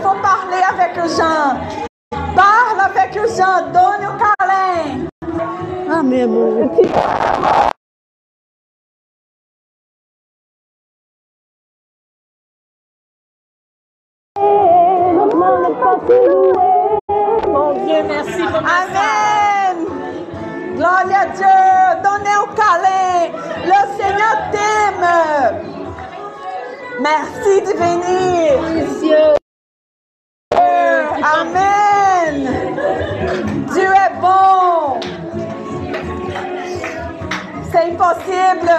faut parler avec les gens. Parle avec les gens. Donne un câlin. Amen. Mon Dieu, merci pour Amen. Gloire à Dieu. Donnez un câlin. Le Seigneur t'aime. Merci de venir. Amen. Dieu est bon. C'est impossible.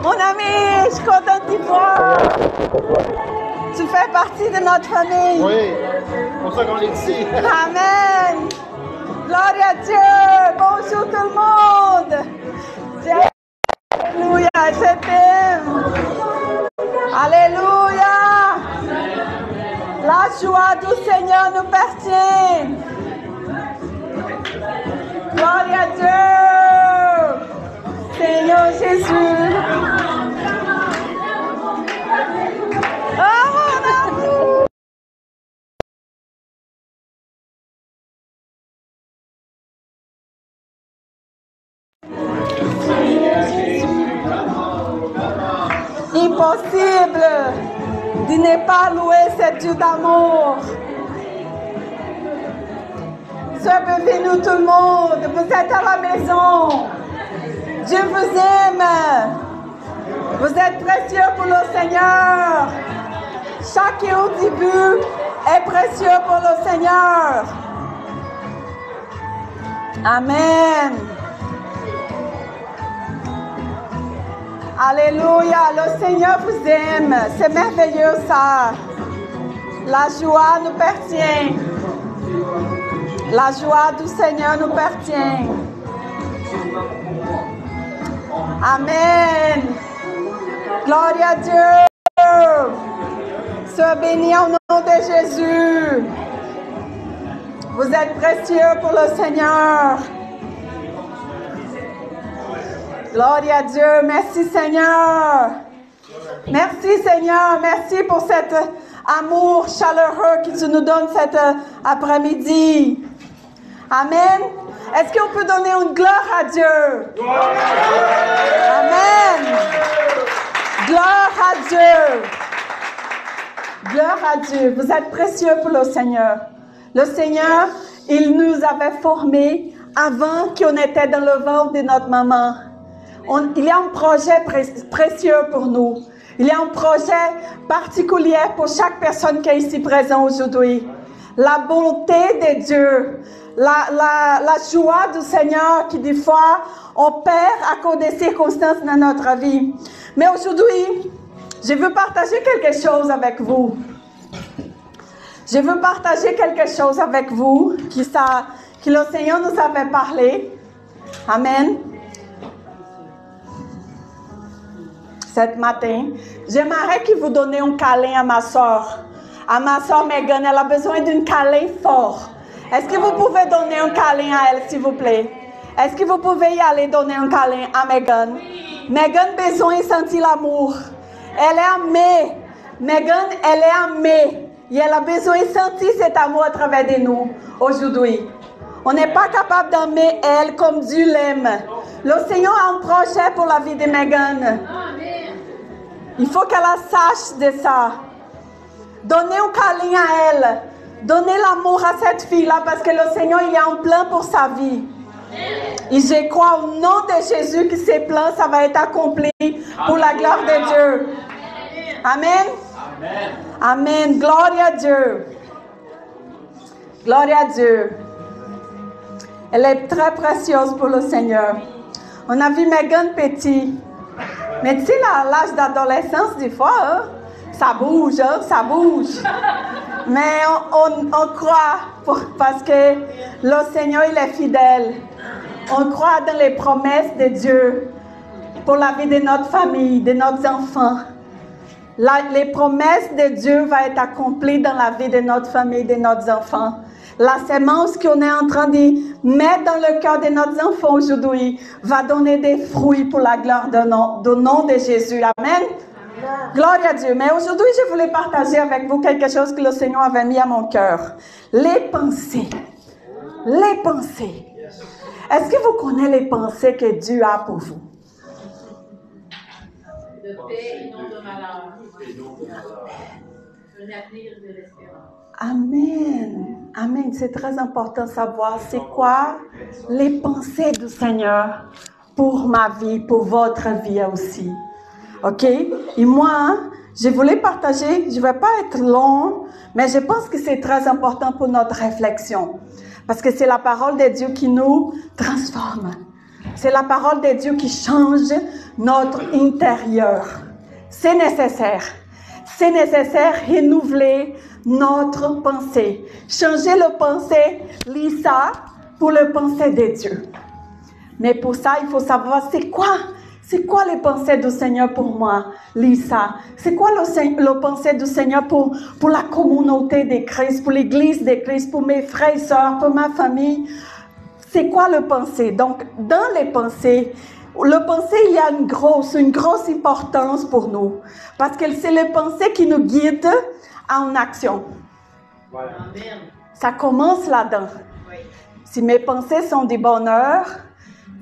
Mon ami, je suis contente de te voir. Tu fais partie de notre famille. Oui, c'est pour ça qu'on est ici. Amen. Gloire à Dieu. Bonjour tout le monde. Alléluia, je t'aime. Alléluia. La joie du Seigneur nous pertient. Gloire à Dieu. Seigneur Jésus. Oh, mon amour. Impossible de ne pas louer ce Dieu d'amour. Soyez bienvenus tout le monde. Vous êtes à la maison. Dieu vous aime. Vous êtes précieux pour le Seigneur. Chaque début est précieux pour le Seigneur. Amen. Alléluia. Le Seigneur vous aime. C'est merveilleux ça. La joie nous pertient. La joie du Seigneur nous pertient. Amen. Gloire à Dieu. Sois béni au nom de Jésus. Vous êtes précieux pour le Seigneur. Gloire à Dieu. Merci Seigneur. Merci Seigneur. Merci pour cet amour chaleureux que tu nous donnes cet après-midi. Amen. Est-ce qu'on peut donner une gloire à Dieu? Amen. Gloire à Dieu. Gloire à Dieu. Vous êtes précieux pour le Seigneur. Le Seigneur, il nous avait formés avant qu'on était dans le ventre de notre maman. Il y a un projet précieux pour nous. Il y a un projet particulier pour chaque personne qui est ici présente aujourd'hui. La bonté de Dieu, la joie du Seigneur qui des fois on perd à cause des circonstances dans notre vie. Mais aujourd'hui, je veux partager quelque chose avec vous. Je veux partager quelque chose avec vous que le Seigneur nous avait parlé. Amen. Ce matin, j'aimerais que vous donniez un câlin à ma soeur. À ma soeur Megan, elle a besoin d'un câlin fort. Est-ce que vous pouvez donner un câlin à elle, s'il vous plaît? Est-ce que vous pouvez y aller donner un câlin à Megan? Megan a besoin de sentir l'amour. Elle est aimée. Megan, elle est aimée. Et elle a besoin de sentir cet amour à travers de nous aujourd'hui. On n'est pas capable d'aimer elle comme Dieu l'aime. Le Seigneur a un projet pour la vie de Megan. Il faut qu'elle sache de ça. Donnez un câlin à elle. Donnez l'amour à cette fille-là parce que le Seigneur, il a un plan pour sa vie. Et je crois au nom de Jésus que ces plans, ça va être accompli pour la gloire de Dieu. Amen. Amen. Gloire à Dieu. Gloire à Dieu. Elle est très précieuse pour le Seigneur. On a vu Megan petit. Mais tu sais, l'âge d'adolescence, des fois, hein, ça bouge, hein, ça bouge. Mais on croit parce que le Seigneur, il est fidèle. On croit dans les promesses de Dieu pour la vie de notre famille, de nos enfants. Les promesses de Dieu vont être accomplies dans la vie de notre famille, de nos enfants. La sémence qu'on est en train de mettre dans le cœur de nos enfants aujourd'hui va donner des fruits pour la gloire du nom de Jésus. Amen. Gloire à Dieu. Mais aujourd'hui, je voulais partager avec vous quelque chose que le Seigneur avait mis à mon cœur. Les pensées. Les pensées. Est-ce que vous connaissez les pensées que Dieu a pour vous? De paix et non de malheur. Un avenir de l'espérance. Amen. Amen. C'est très important de savoir c'est quoi les pensées du Seigneur pour ma vie, pour votre vie aussi. OK? Et moi, je voulais partager, je ne vais pas être long, mais je pense que c'est très important pour notre réflexion. Parce que c'est la parole de Dieu qui nous transforme. C'est la parole de Dieu qui change notre intérieur. C'est nécessaire. C'est nécessaire renouveler notre pensée. Changer le pensée, Lisa, pour le pensée de Dieu. Mais pour ça, il faut savoir c'est quoi les pensées du Seigneur pour moi, Lisa? C'est quoi le pensée du Seigneur pour la communauté de Christ, pour l'église de Christ, pour mes frères et sœurs, pour ma famille? C'est quoi le pensée? Donc, dans les pensées, le pensée, il y a une grosse importance pour nous. Parce que c'est le pensée qui nous guide en action. Voilà. Amen. Ça commence là-dedans. Oui. Si mes pensées sont des bonheurs,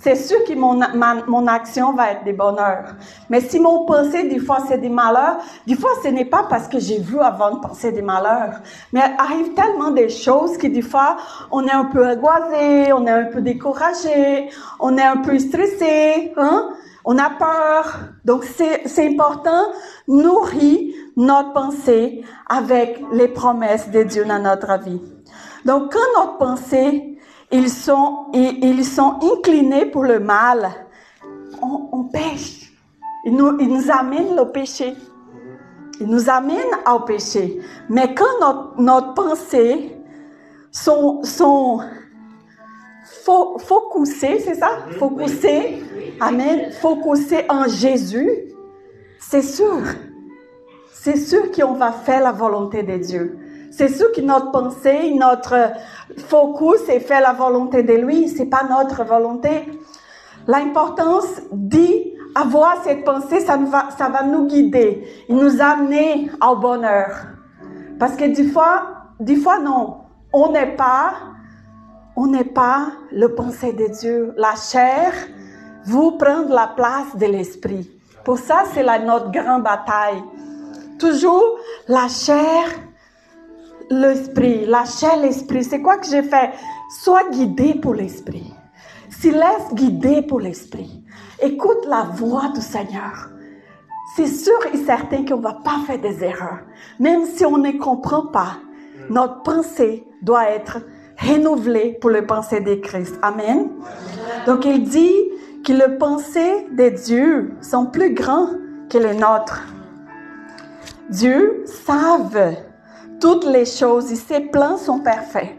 c'est sûr que mon action va être des bonheurs. Mais si mon pensée, des fois, c'est des malheurs, des fois, ce n'est pas parce que j'ai vu avant de penser des malheurs. Mais il arrive tellement des choses que des fois, on est un peu angoissé, on est un peu découragé, on est un peu stressé, hein? On a peur. Donc, c'est important, nourrir notre pensée avec les promesses de Dieu dans notre vie. Donc, quand notre pensée, ils sont inclinés pour le mal, on pêche. Ils nous amènent au péché. Ils nous amènent au péché. Mais quand notre pensée sont focusées, c'est ça? Focusées, amen, focusées en Jésus, c'est sûr qu'on va faire la volonté de Dieu. C'est sûr que notre pensée, notre focus est fait la volonté de lui, c'est pas notre volonté. L'importance d'avoir cette pensée, ça va nous guider, et nous amener au bonheur. Parce que des fois non, on n'est pas le pensée de Dieu. La chair vous prendre la place de l'esprit. Pour ça, c'est notre grande bataille. Toujours la chair, l'esprit, la chair, l'esprit. C'est quoi que j'ai fait? Sois guidé pour l'esprit. Se laisse guider pour l'esprit. Écoute la voix du Seigneur. C'est sûr et certain qu'on ne va pas faire des erreurs. Même si on ne comprend pas, notre pensée doit être renouvelée pour le pensée de Christ. Amen. Donc il dit que les pensées de Dieu sont plus grandes que les nôtres. Dieu savent toutes les choses et ses plans sont parfaits.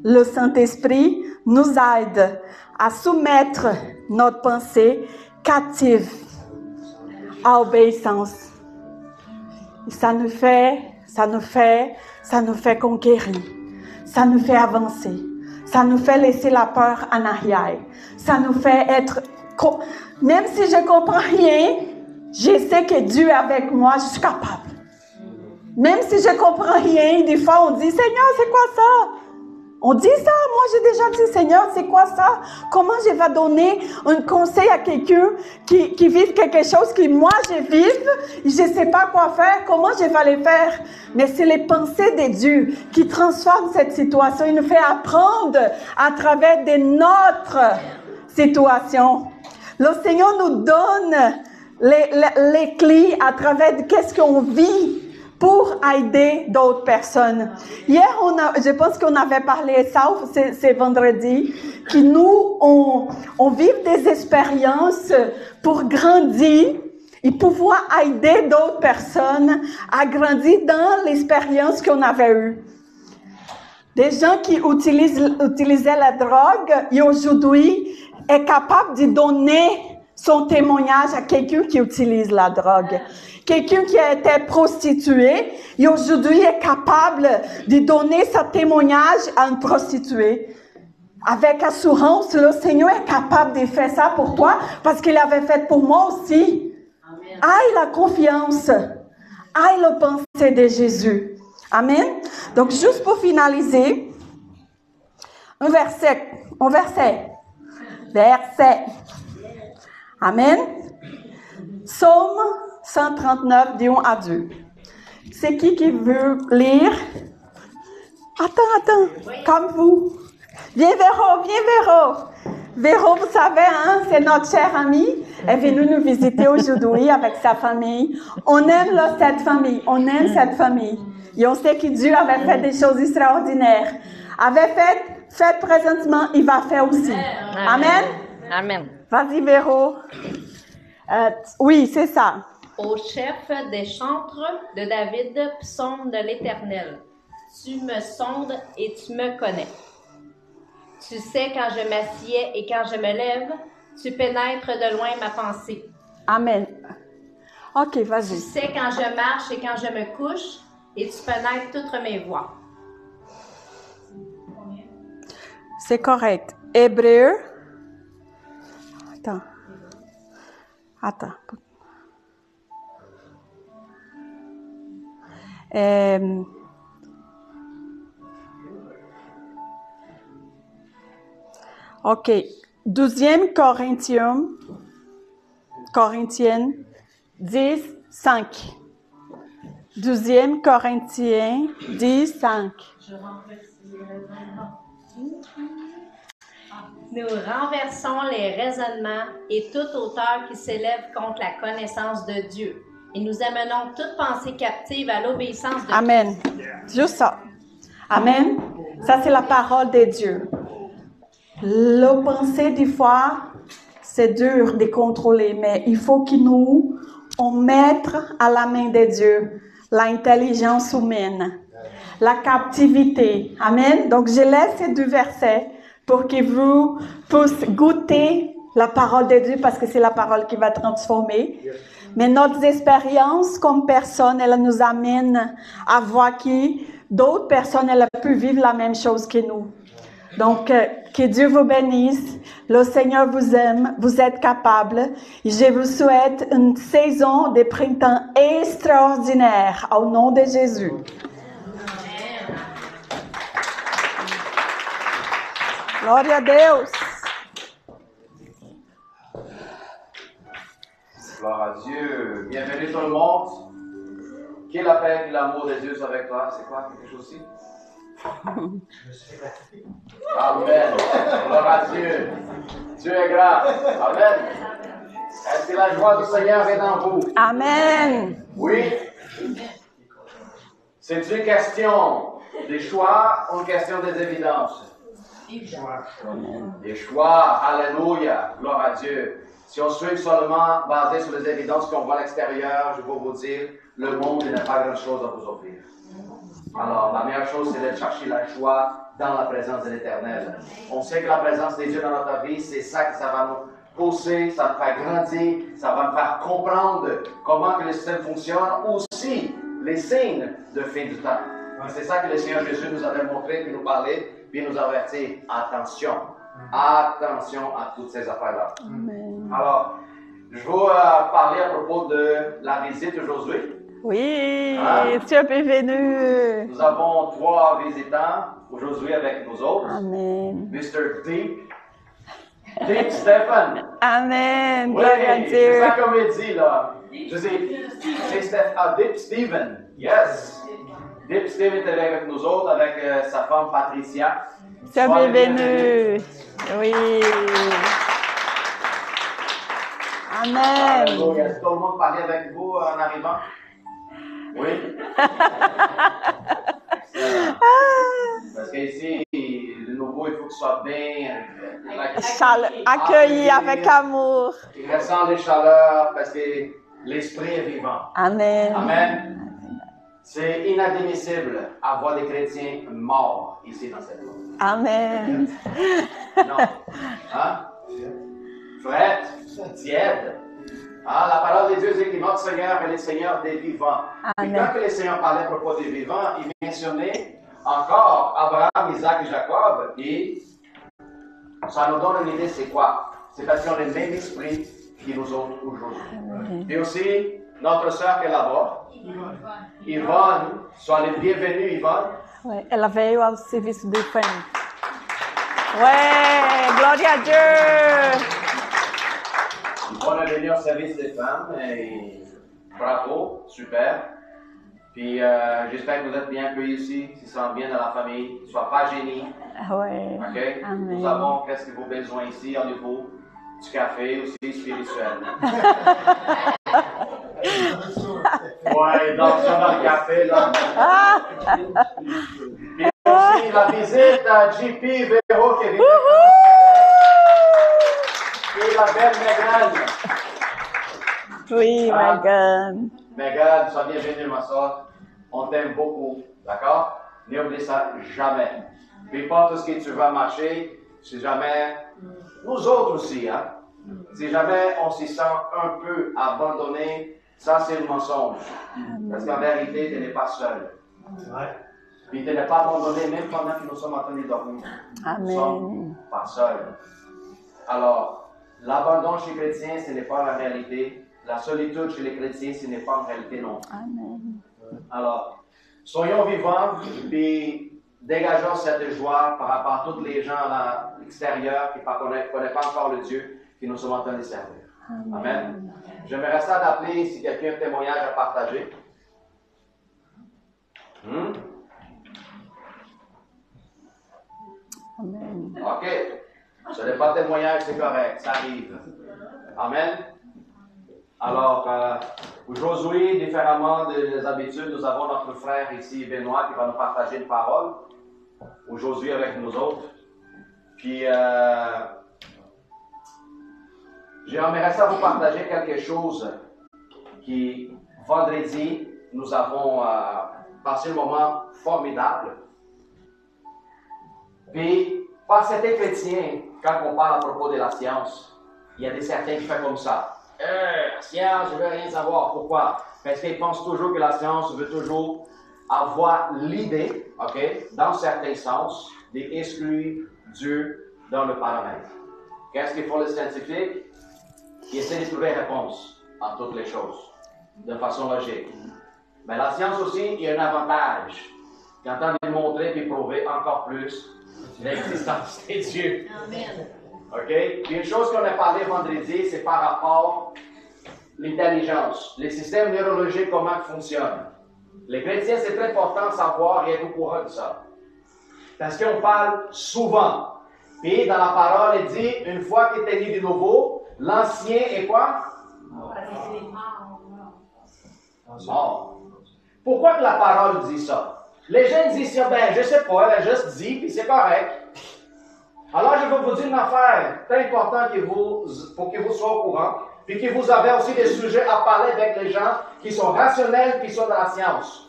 Le Saint-Esprit nous aide à soumettre notre pensée captive à obéissance. Et ça nous fait conquérir. Ça nous fait avancer. Ça nous fait laisser la peur en arrière. Ça nous fait être... Même si je ne comprends rien, je sais que Dieu est avec moi, je suis capable. Même si je ne comprends rien, des fois on dit « Seigneur, c'est quoi ça? » On dit ça, moi j'ai déjà dit « Seigneur, c'est quoi ça? Comment je vais donner un conseil à quelqu'un qui vit quelque chose que moi je vive, je ne sais pas quoi faire, comment je vais le faire? » Mais c'est les pensées de Dieu qui transforment cette situation. Il nous fait apprendre à travers de notre situation. Le Seigneur nous donne les clés à travers de qu'est-ce qu'on vit pour aider d'autres personnes. Hier, je pense qu'on avait parlé ça, c'est vendredi, que nous, on vit des expériences pour grandir et pouvoir aider d'autres personnes à grandir dans l'expérience qu'on avait eue. Des gens qui utilisaient la drogue et aujourd'hui est capable de donner son témoignage à quelqu'un qui utilise la drogue. Quelqu'un qui a été prostitué et aujourd'hui est capable de donner son témoignage à une prostituée. Avec assurance, le Seigneur est capable de faire ça pour toi parce qu'il l'avait fait pour moi aussi. Aie la confiance. Aie le pensée de Jésus. Amen. Donc, juste pour finaliser, un verset. Amen. Psaume 139, du 1 à 2. C'est qui veut lire? Attends, comme vous. Viens, Véro. Véro, vous savez, hein, c'est notre chère amie. Elle est venue nous visiter aujourd'hui avec sa famille. On aime cette famille. Et on sait que Dieu avait fait des choses extraordinaires. Avait fait présentement, il va faire aussi. Amen. Amen. Vas-y, Véro. Oui, c'est ça. Au chef des chantres de David, psaume de l'Éternel. Tu me sondes et tu me connais. Tu sais quand je m'assieds et quand je me lève, tu pénètres de loin ma pensée. Amen. OK, vas-y. Tu sais quand je marche et quand je me couche, et tu pénètres toutes mes voies. C'est correct. Hébreu. Attends. OK. 12e Corinthiens 10, 5. 12e Corinthiens 10, 5. Nous renversons les raisonnements et toute hauteur qui s'élève contre la connaissance de Dieu. Et nous amenons toute pensée captive à l'obéissance de Dieu. Amen. Juste ça. Amen. Ça, c'est la parole de Dieu. Le pensée, des fois, c'est dur de contrôler, mais il faut que nous, on mette à la main de Dieu l'intelligence humaine, la captivité. Amen. Donc, je laisse ces deux versets pour que vous puissiez goûter la parole de Dieu parce que c'est la parole qui va transformer. Mais notre expérience comme personne, elle nous amène à voir que d'autres personnes, elles peuvent vivre la même chose que nous. Donc, que Dieu vous bénisse. Le Seigneur vous aime. Vous êtes capables. Et je vous souhaite une saison de printemps extraordinaire au nom de Jésus. Glória a Deus. Gloire à Dieu. Bienvenue tout le monde. Qui est la paix et l'amour de Dieu avec toi? C'est quoi? Quelque chose aussi? Amen. Gloire à Dieu. Dieu est grand. Amen. Est-ce que la joie du Seigneur est en vous? Amen. Oui. C'est une question des choix ou une question des évidences? Des choix. Alléluia. Gloire à Dieu. Si on suit seulement basé sur les évidences qu'on voit à l'extérieur, je peux vous dire, le monde n'a pas grand-chose à vous offrir. Alors, la meilleure chose, c'est de chercher la joie dans la présence de l'Éternel. On sait que la présence de Dieu dans notre vie, c'est ça que ça va nous pousser, ça va nous faire grandir, ça va nous faire comprendre comment que le système fonctionne, aussi les signes de fin du temps. C'est ça que le Seigneur Jésus nous avait montré, puis nous parlait, puis nous avertit. Attention, attention à toutes ces affaires-là. Amen. Alors, je vais parler à propos de la visite aujourd'hui. Oui, tu es bienvenu. Nous avons 3 visitants aujourd'hui avec nous autres. Amen. Mr. Deep Stephen. Amen. Oui, Gloire à c'est Dieu. sa comédie, là. Je sais, c'est Deep Stephen. Yes. Deep Stephen est avec nous autres, avec sa femme Patricia. Tu es bienvenu. Oui. Amen. Alléluia. Est-ce que tout le monde parlait avec vous en arrivant? Oui. Parce qu'ici, de nouveau, il faut que ce soit bien Accueilli avec amour. Il ressent les chaleurs parce que l'esprit est vivant. Amen. Amen. C'est inadmissible à voir des chrétiens morts ici dans cette monde. Amen. Non. Hein? Frette, tiède. Ah, la parole de Dieu dit que notre Seigneur est le Seigneur des vivants. Amen. Et quand le Seigneur parlait à propos des vivants, il mentionnait encore Abraham, Isaac et Jacob. Et ça nous donne une idée, c'est quoi? C'est parce qu'ils ont le même esprit, qui nous ôte aujourd'hui. Et aussi, notre sœur qui est là-bas, Yvonne, sois les bienvenus, Yvonne. Ouais, ela veio ao serviço de famille. Ouais, glória a Dieu. Yvonne est venue au service des femmes et bravo, super. Puis j'espère que vous êtes bien accueillis ici, si ça va bien dans la famille, ne sois pas gênés. Ouais. OK? Amen. Nous avons qu'est-ce que vous avez besoin ici au niveau du café aussi spirituel. Ouais, donc ça dans le café là. Puis aussi la visite à JP Véro qui est venue. Et la belle Megan. Oui, Megan. Megan, sois bienvenue ma soeur. On t'aime beaucoup, d'accord? N'oublie ça jamais. Puis pas tout ce que tu vas marcher, si jamais, nous autres aussi, hein? Si jamais on s'y sent un peu abandonné, ça c'est le mensonge. Parce qu'en vérité, tu n'es pas seul. Puis tu n'es pas abandonné même pendant que nous sommes en train de dormir. Nous ne sommes pas seuls. Alors, l'abandon chez les chrétiens, ce n'est pas la réalité. La solitude chez les chrétiens, ce n'est pas en réalité non. Amen. Alors, soyons vivants, puis dégageons cette joie par rapport à tous les gens à l'extérieur qui ne connaissent pas encore le Dieu que nous sommes en train de servir. Amen. J'aimerais ça d'appeler si quelqu'un a un témoignage à partager. Amen. OK. Ce n'est pas témoignage, c'est correct, ça arrive. Amen. Alors, aujourd'hui, différemment des habitudes, nous avons notre frère ici, Benoît, qui va nous partager une parole. Aujourd'hui avec nous autres. Puis, j'aimerais ça vous partager quelque chose qui, vendredi, nous avons passé un moment formidable. Puis, parce que c'était chrétien, quand on parle à propos de la science, il y a des certains qui font comme ça. La science, je ne veux rien savoir. Pourquoi? Parce qu'ils pensent toujours que la science veut toujours avoir l'idée, ok, dans certains sens, d'exclure Dieu dans le paramètre. Qu'est-ce qu'ils font les scientifiques? Ils essaient de trouver une réponse à toutes les choses, de façon logique. Mais la science aussi, il y a un avantage. Qui est en train de montrer et prouver encore plus l'existence de Dieu. Amen. OK? Puis une chose qu'on a parlé vendredi, c'est par rapport à l'intelligence, les systèmes neurologiques, comment ils fonctionnent. Les chrétiens, c'est très important de savoir et être au courant de ça. Parce qu'on parle souvent. Puis dans la parole, il dit, une fois qu'il est né de nouveau, l'ancien est quoi? Mort. Pourquoi que la parole dit ça? Les gens disent, ben, je sais pas, elle a juste dit, puis c'est correct. Alors, je vais vous dire une affaire très importante pour que vous soyez au courant, puis que vous avez aussi des sujets à parler avec les gens qui sont rationnels, qui sont dans la science.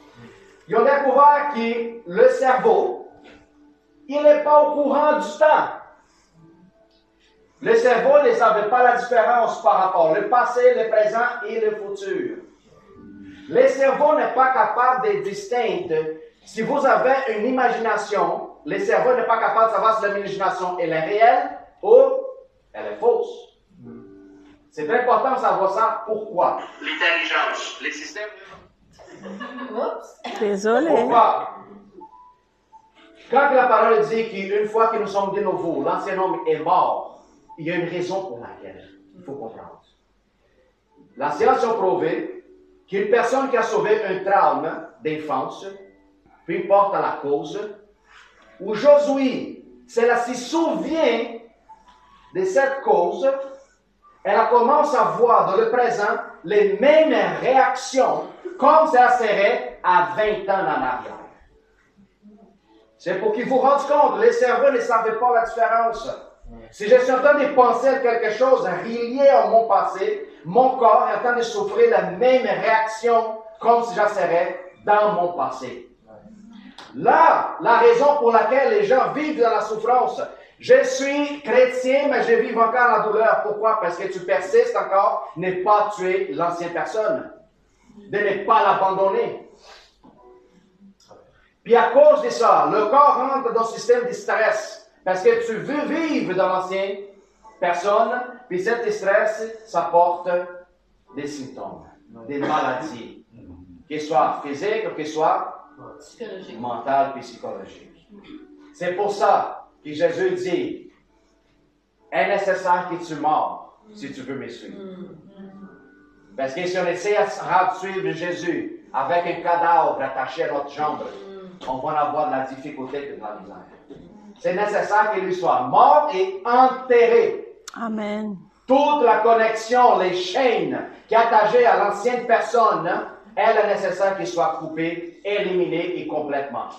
Ils ont découvert que le cerveau, il n'est pas au courant du temps. Le cerveau ne savait pas la différence par rapport au passé, le présent et le futur. Le cerveau n'est pas capable de distinguer. Si vous avez une imagination, le cerveau n'est pas capable de savoir si l'imagination elle est réelle ou elle est fausse. C'est très important de savoir ça. Pourquoi? L'intelligence, les systèmes. Oups. Désolé. Pourquoi? Quand la parole dit qu'une fois que nous sommes de nouveau, l'ancien homme est mort, il y a une raison pour laquelle il faut comprendre. La science a prouvé qu'une personne qui a sauvé un traume d'enfance, peu importe la cause, aujourd'hui, si elle se souvient de cette cause, elle commence à voir dans le présent les mêmes réactions comme ça serait à 20 ans en arrière. C'est pour qu'ils vous rendent compte, les cerveaux ne savaient pas la différence. Si je suis en train de penser à quelque chose relié à mon passé, mon corps est en train de souffrir la même réaction comme si je serais dans mon passé. Là, la raison pour laquelle les gens vivent dans la souffrance, je suis chrétien, mais je vis encore la douleur. Pourquoi? Parce que tu persistes encore, ne pas tuer l'ancienne personne, de ne pas l'abandonner. Puis à cause de ça, le corps rentre dans un système de stress, parce que tu veux vivre dans l'ancien, personne, puis cet stress, ça porte des symptômes, des maladies, qu'ils soient physiques ou qu'ils soient mentales et psychologiques. C'est pour ça que Jésus dit, est nécessaire que tu meurs si tu veux me suivre. Parce que si on essaie de suivre Jésus avec un cadavre attaché à notre jambe, on va avoir de la difficulté et de la misère. C'est nécessaire qu'il lui soit mort et enterré. Amen. Toute la connexion, les chaînes qui attachées à l'ancienne personne, elle est nécessaire qu'il soit coupée, éliminée et complètement.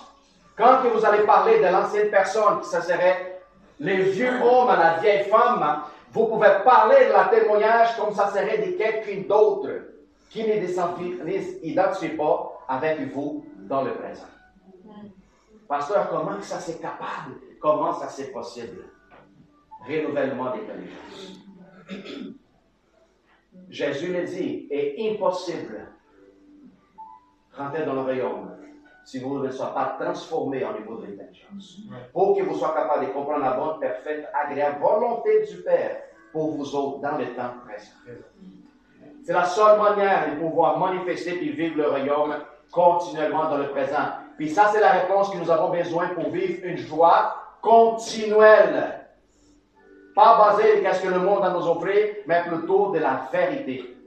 Quand vous allez parler de l'ancienne personne, ça serait les vieux hommes, la vieille femme, vous pouvez parler de la témoignage comme ça serait de quelqu'un d'autre qui ne s'identifie pas avec vous dans le présent. Pasteur, comment ça c'est capable? Comment ça c'est possible? Renouvellement d'intelligence. Jésus le dit, est impossible rentrer dans le royaume si vous ne soyez pas transformé au niveau de l'intelligence. Pour que vous soyez capable de comprendre la bonne, parfaite, agréable volonté du Père pour vous autres dans le temps présent. C'est la seule manière de pouvoir manifester et vivre le royaume continuellement dans le présent. Puis ça, c'est la réponse que nous avons besoin pour vivre une joie continuelle. Pas basée sur ce que le monde a nous offrir, mais plutôt de la vérité.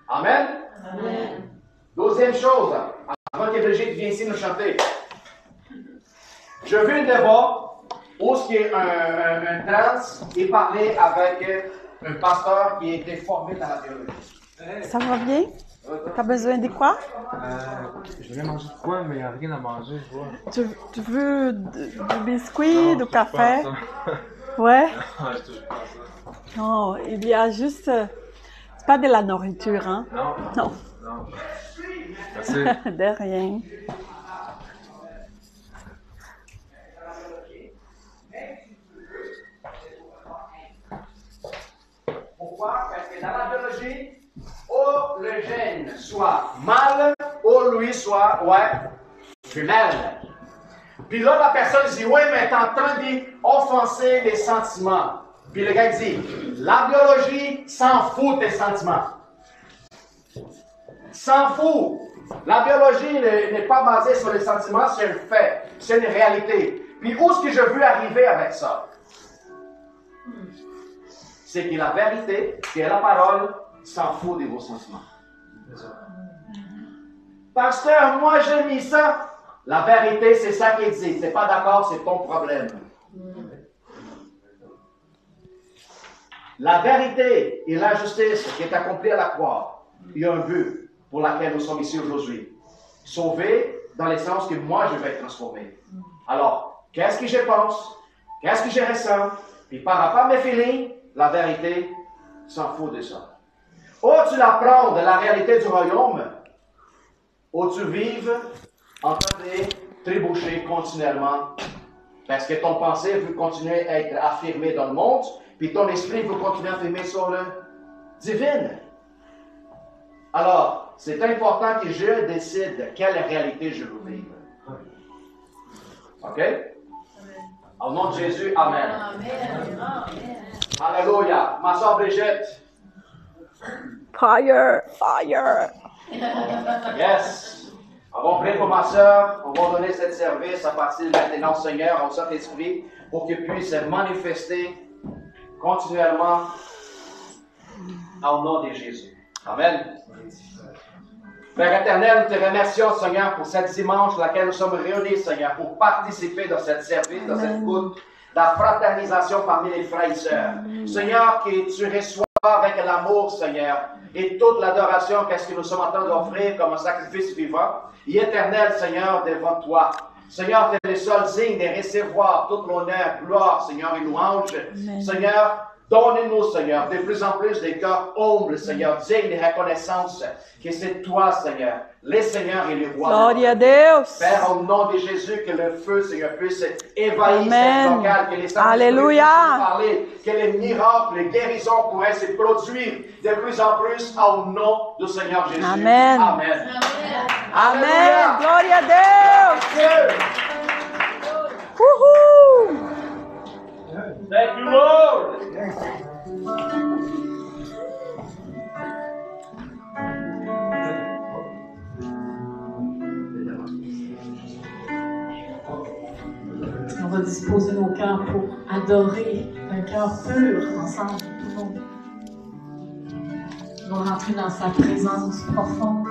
Amen? Amen. Deuxième chose, avant que Brigitte vienne ici nous chanter. Je veux une débat où il y a un trans et parler avec un pasteur qui a été formé dans la théologie. Ça va bien? T'as besoin de quoi? Je voulais manger de quoi, mais il n'y a rien à manger, je vois. Tu veux du biscuit, du café? Pas ça. Ouais? Je touche pas ça. Non, il y a juste... c'est pas de la nourriture, hein? Non. Non. Non. Merci. De rien. Pourquoi? Parce que dans la biologie, ou le gène soit mâle, ou lui soit, femelle. Puis là, la personne dit, oui, mais tu es en train d'offenser les sentiments. Puis le gars dit, la biologie s'en fout des sentiments. S'en fout. La biologie n'est pas basée sur les sentiments, c'est un fait, c'est une réalité. Puis où est-ce que je veux arriver avec ça? C'est que la vérité, qui est la parole, s'en fout de vos sentiments. Pasteur, moi j'ai mis ça. La vérité, c'est ça qu'il dit. Tu n'es pas d'accord, c'est ton problème. La vérité et la justice qui est accomplie à la croix, il y a un but pour lequel nous sommes ici aujourd'hui. Sauver dans le sens que moi je vais être transformé. Alors, qu'est-ce que je pense? Qu'est-ce que je ressens? Puis par rapport à mes feelings, la vérité s'en fout de ça. Ou tu l'apprends de la réalité du royaume, ou tu vives en train de trébucher continuellement, parce que ton pensée veut continuer à être affirmée dans le monde, puis ton esprit veut continuer à affirmer sur le divin. Alors, c'est important que je décide quelle réalité je veux vivre. OK? Au nom de Jésus, Amen. Amen. Alléluia. Ma soeur Brigitte. Fire, fire. Yes. On va prier pour ma soeur. On va donner cette service à partir de maintenant, Seigneur, au Saint-Esprit, pour qu'il puisse se manifester continuellement au nom de Jésus. Amen. Père éternel, nous te remercions, Seigneur, pour cette dimanche dans laquelle nous sommes réunis, Seigneur, pour participer dans cette service, dans cette écoute, dans la fraternisation parmi les frères et sœurs. Seigneur, que tu reçois avec l'amour, Seigneur, et toute l'adoration qu'est-ce que nous sommes en train d'offrir comme un sacrifice vivant, et éternel, Seigneur, devant toi. Seigneur, tu es le seul digne de recevoir toute l'honneur, gloire, Seigneur, et louange. Amen. Seigneur, donne-nous, Seigneur, de plus en plus des cœurs humbles, Seigneur, dignes de reconnaissance que c'est toi, Seigneur, les seigneurs et les rois. Glória a Deus. Père, au nom de Jésus, que le feu, Seigneur, puisse envahir Amen. cette locale, que les saints Alléluia. puissent parler, que les miracles, les guérisons pourraient se produire de plus en plus au nom du Seigneur Jésus. Amen. Amen. Amém. Glória a Deus. Dieu. Uhul. Thank you, Lord. va disposer nos cœurs pour adorer un cœur pur ensemble, tout le monde. On va rentrer dans sa présence profonde.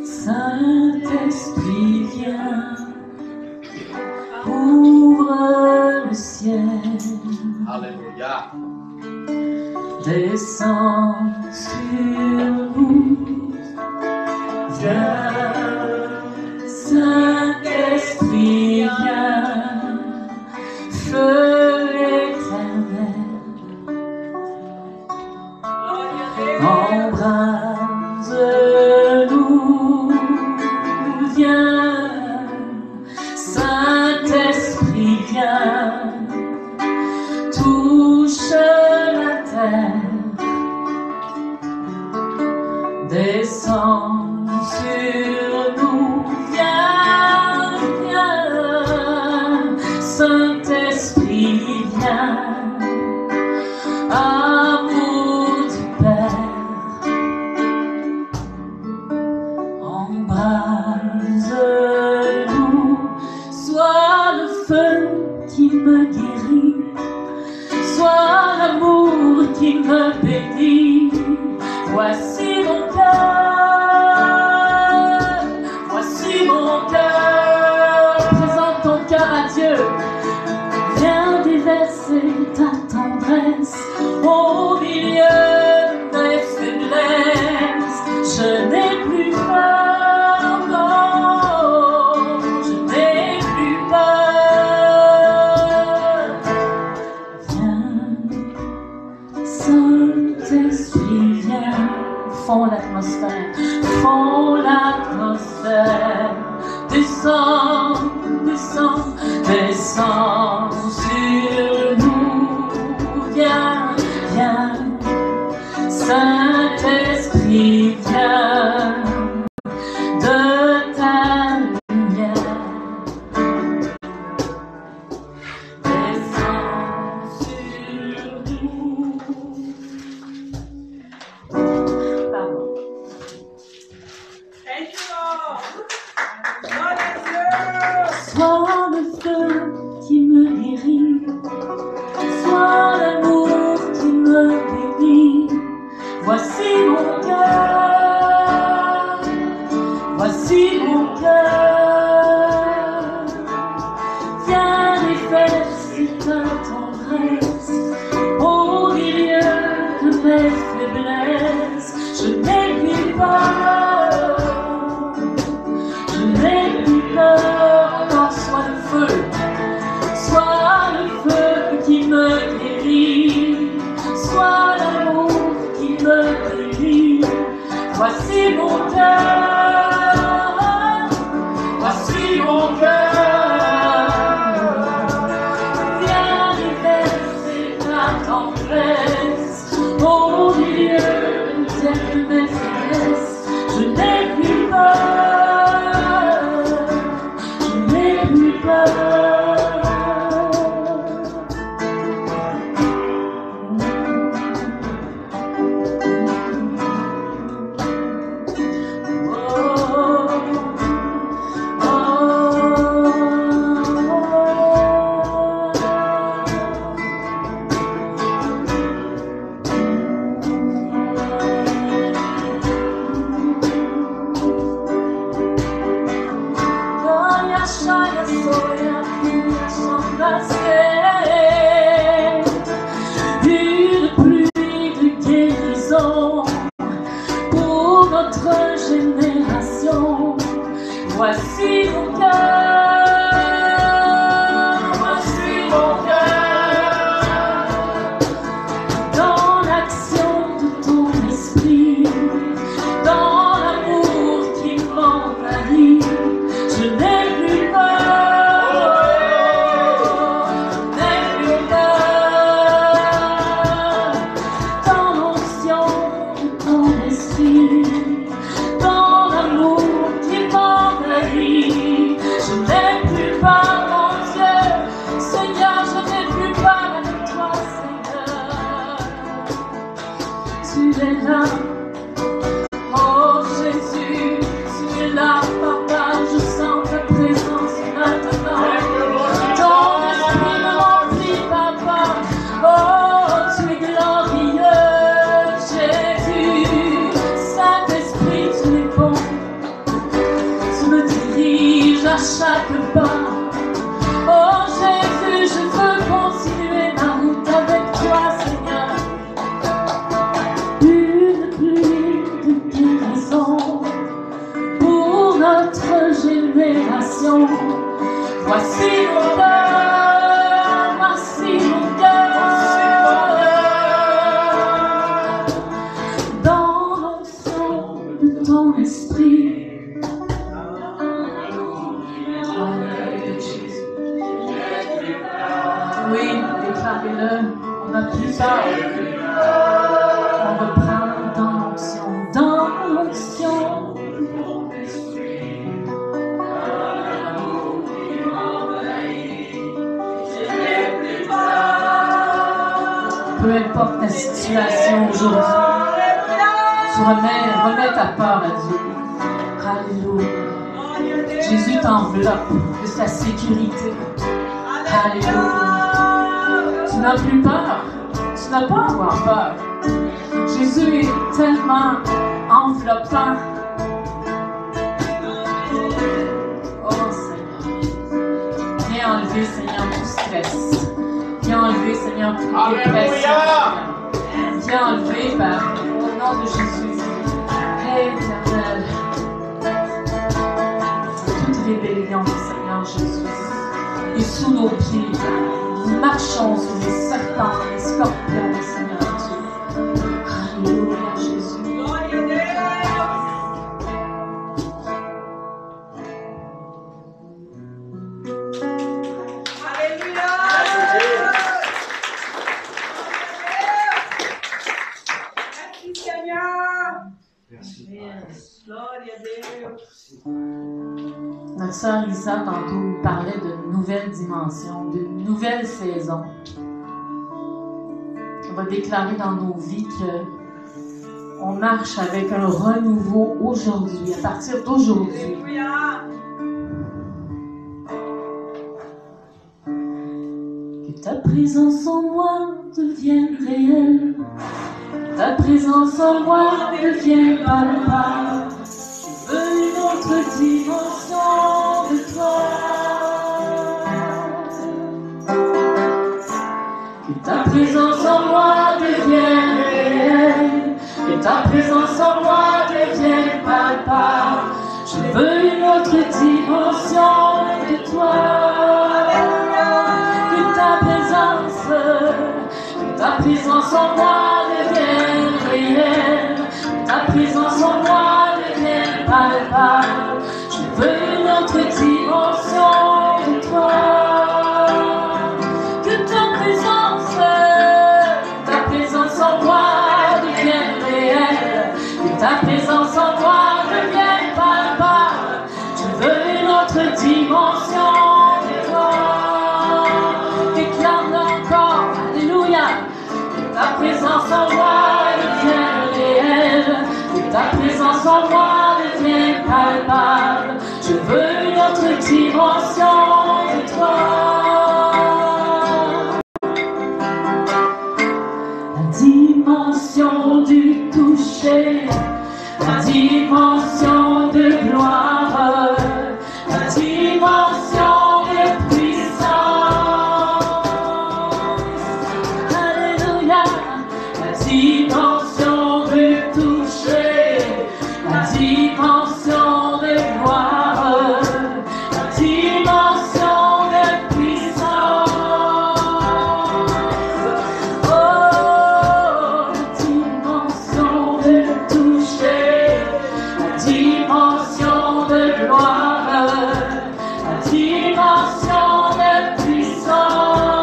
Saint-Esprit, viens, ouvre le ciel. Alléluia. Descends sur nous. Viens, Saint-Esprit, viens, feu éternel. Embrase-nous, viens, Saint-Esprit, viens, touche la terre, descends sur nous, viens, viens, Saint-Esprit, viens, amour du Père, embrase-nous, sois le feu qui me guérit, sois l'amour qui me bénit. Voici mon cœur, voici mon cœur. Présente ton cœur à Dieu. Viens déverser ta tendresse au milieu des faiblesses. Je n'ai plus peur, non, je n'ai plus peur. Viens, Saint-Esprit, viens, fonds l'atmosphère, fonds l'atmosphère. Descends, descends, descends sur nous. Viens, viens, Saint-Esprit, viens, de ta lumière. Descends sur nous. Pardon. Thank you, Lord. Gloire à Dieu. Sois le feu qui me guérit, sois l'amour qui me bénit. Voici mon cœur, voici mon cœur. Viens déverser ta tendresse au milieu de mes faiblesses. Je n'ai plus peur, je n'ai plus peur. Encore sois le feu qui me guérit, sois l'amour qui me bénit. Voici mon cœur, voici mon cœur. Viens déverser ta tendresse au milieu de mes faiblesses. Je n'ai plus peur, je n'ai plus peur. Une pluie de guérison pour notre génération. Voici mon cœur, voici mon cœur. Dans l'action de ton esprit, dans l'amour qui m'envahit, je n'ai plus peur, je n'ai plus peur. Dans l'onction de ton esprit, tu es là. Oh Jésus, tu es là, Papa, je sens ta présence maintenant. Ton esprit me remplit, Papa. Oh, tu es glorieux, Jésus. Saint-Esprit, tu es bon. Tu me diriges à chaque pas. Oh Jésus, je veux continuer ma route avec toi, Seigneur. Une pluie de guérison pour notre génération. Voici mon cœur, voici mon cœur. Dans l'onction de ton esprit. Oui, déclarez-le, on n'a plus peur. On reprend dans l'onction, dans l'onction. Peu importe ta situation aujourd'hui, tu remets ta peur à Dieu. Alléluia. Jésus t'enveloppe de sa sécurité. Alléluia. Tu n'as plus peur. Tu n'as pas à avoir peur. Jésus est tellement enveloppant. Oh Seigneur. Viens enlever, Seigneur, tout stress. Viens enlever, Seigneur, toute dépression. Viens enlever, Père, au nom de Jésus. Éternel. Toute rébellion, Seigneur Jésus. Et sous nos pieds, nous marchons sur les serpents, les scorpions, Seigneur Dieu. Alléluia, Jésus. Alléluia. Merci Seigneur. Merci. Gloria a Deus. Notre sœur Lisa, tantôt, nous parlait d'une nouvelle dimension, d'une nouvelle saison. On va déclarer dans nos vies qu'on marche avec un renouveau aujourd'hui, à partir d'aujourd'hui. Que ta présence en moi devienne réelle, que ta présence en moi devienne palpable. Je veux une autre dimension de toi. Que ta présence en moi devienne réelle, que ta présence en moi devienne palpable. Je veux une autre dimension de toi. Que ta présence en moi devienne réelle, que ta présence en moi devienne palpable. Je veux une autre dimension de toi. Que ta présence en moi devienne réelle, que ta présence en moi devienne palpable. Je veux une autre dimension de toi. Déclare encore, alléluia. Que ta présence en moi devienne réelle, que ta présence en moi devienne palpable. Je veux une autre dimension de toi. La dimension du toucher, la dimension de gloire, la dimension de puissance. Alléluia. La dimension de toucher, la dimension de gloire, la dimension de puissance. Oh, la dimension de toucher, la dimension de gloire, la dimension de puissance.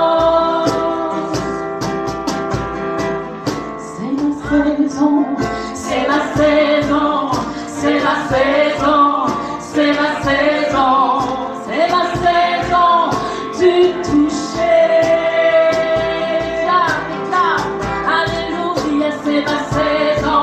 C'est la saison, c'est la saison, c'est la saison, c'est la saison du toucher. Alléluia, c'est la saison.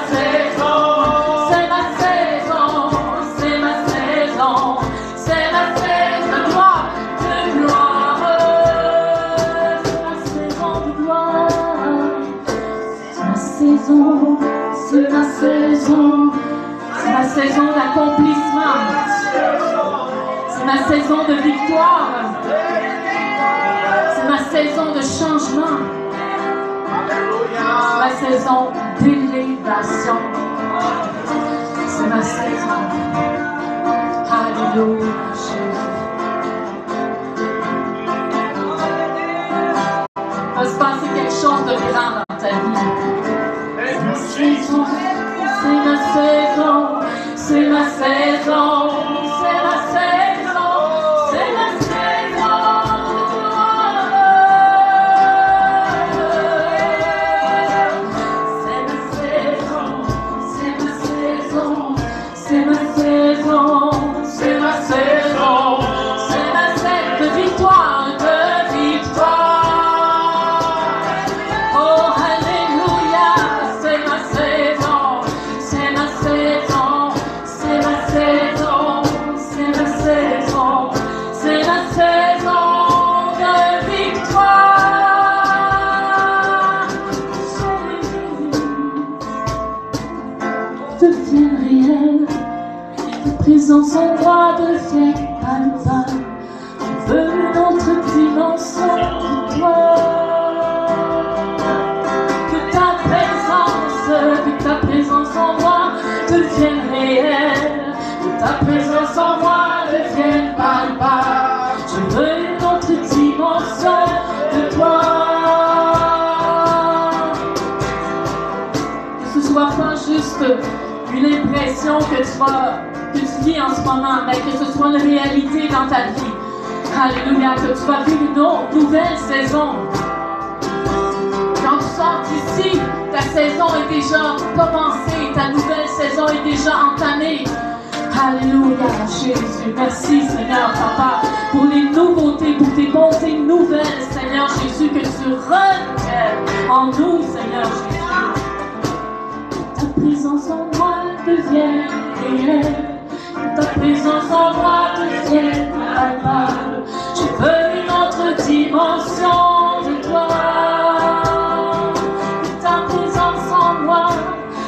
saison, c'est ma saison, c'est ma saison, c'est ma saison de gloire, de gloire, c'est ma saison de gloire, c'est ma saison, c'est ma saison, c'est ma saison d'accomplissement, c'est ma saison de victoire, c'est ma saison de changement. C'est ma saison d'élévation. C'est ma saison. Alléluia, Jésus. Il va se passer quelque chose de grand dans ta vie. C'est ma saison. C'est ma saison. C'est ma saison. C'est ma saison. C'est ma saison, c'est ma saison, c'est ma saison de victoire, de victoire. Oh, alléluia, c'est ma saison, c'est ma saison, c'est ma saison, c'est ma saison, c'est ma saison de victoire. Devient réel. Ta présence en moi devient palpable. Je veux une autre dimension de toi. Que ta présence en moi devienne réelle. Que ta présence en moi devienne palpable. Je veux une autre dimension de toi. Que ce soit pas juste une impression que tu vis en ce moment, mais que ce soit une réalité dans ta vie. Alléluia, que tu vas vivre une nouvelle saison. Quand tu sors d'ici, ta saison est déjà commencée, ta nouvelle saison est déjà entamée. Alléluia, Jésus. Merci, Seigneur, Papa, pour les nouveautés, pour tes bontés nouvelles, Seigneur Jésus, que tu renouvelles en nous, Seigneur Jésus. Ta présence en moi devient réelle. Ta présence en moi devient palpable. Je veux une autre dimension de toi. Que ta présence en moi,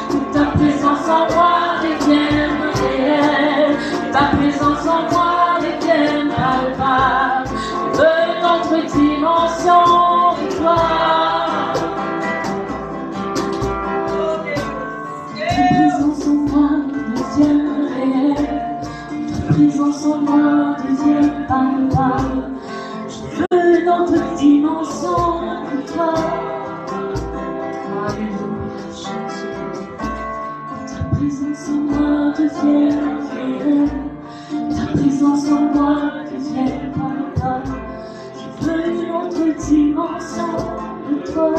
que ta présence en moi devienne réelle. Que ta présence en moi devienne palpable. Je veux une autre dimension de toi. Ta présence en moi devient réelle. Ta présence en moi devient palpable. Je veux une autre dimension de toi. Alléluia, Jésus. Ta présence en moi devient réelle. Ta présence en moi devient palpable. Je veux une autre dimension de toi.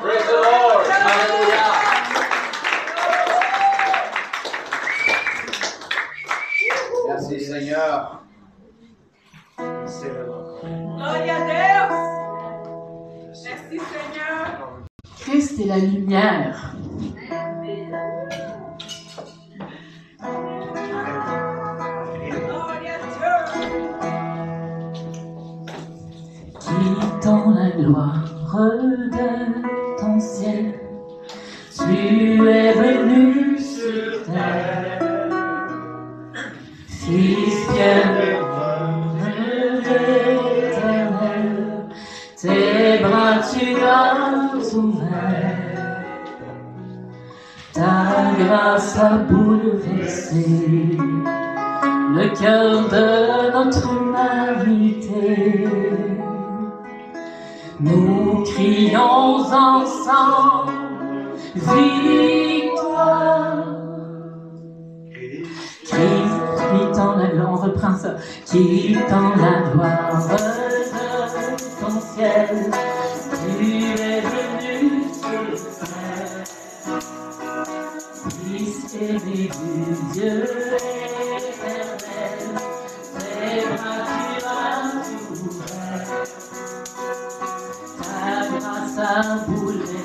Praise the Lord. Hallelujah. Merci Seigneur. Glória a Deus. Merci Seigneur. Christ est la lumière. Glória a Dieu. Quittant la gloire de ton ciel, tu es venu sur terre. Fils bien-aimé de l'Éternel, tes bras tu as ouverts. Ta grâce a bouleversé le cœur de notre humanité. Nous crions ensemble, victoire. Quittant la gloire, on reprend ça. Quittant la gloire de ton ciel, tu es venu sur terre. Fils aimé du Dieu éternel, tes bras tu as ouverts. vous laisser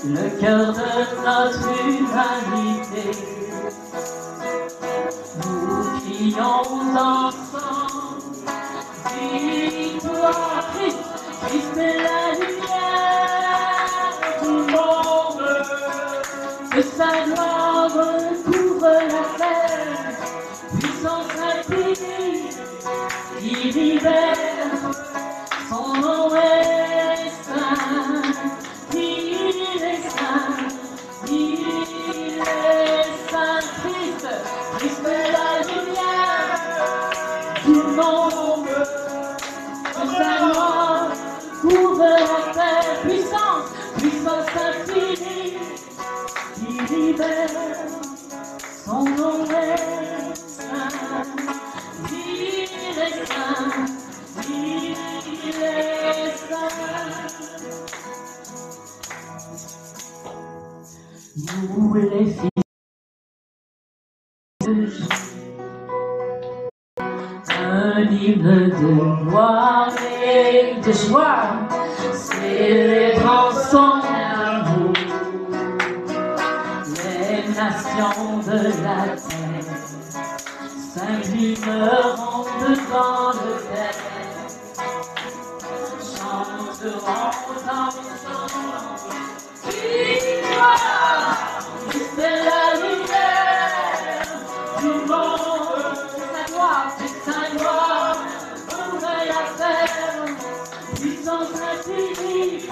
le cœur de notre humanité. Nous crions ensemble, victoire, Christ, Christ est la lumière du monde, que sa gloire recouvre la terre, puissance infinie, qui libère, son nom est saint, il est saint, il est saint, Christ, Christ est la lumière du monde, que sa gloire couvre la terre, puissance, puissance infinie, qui libère, son nom est saint, il est saint, il est saint. Nous les fils de Jésus, un hymne de gloire et de joie, célébrant son amour. Les nations de la terre s'inclineront devant le Père, chanteront ensemble, victoire, Christ est la lumière du monde, sa gloire, c'est sa gloire, ouvre la terre, puissance infinie,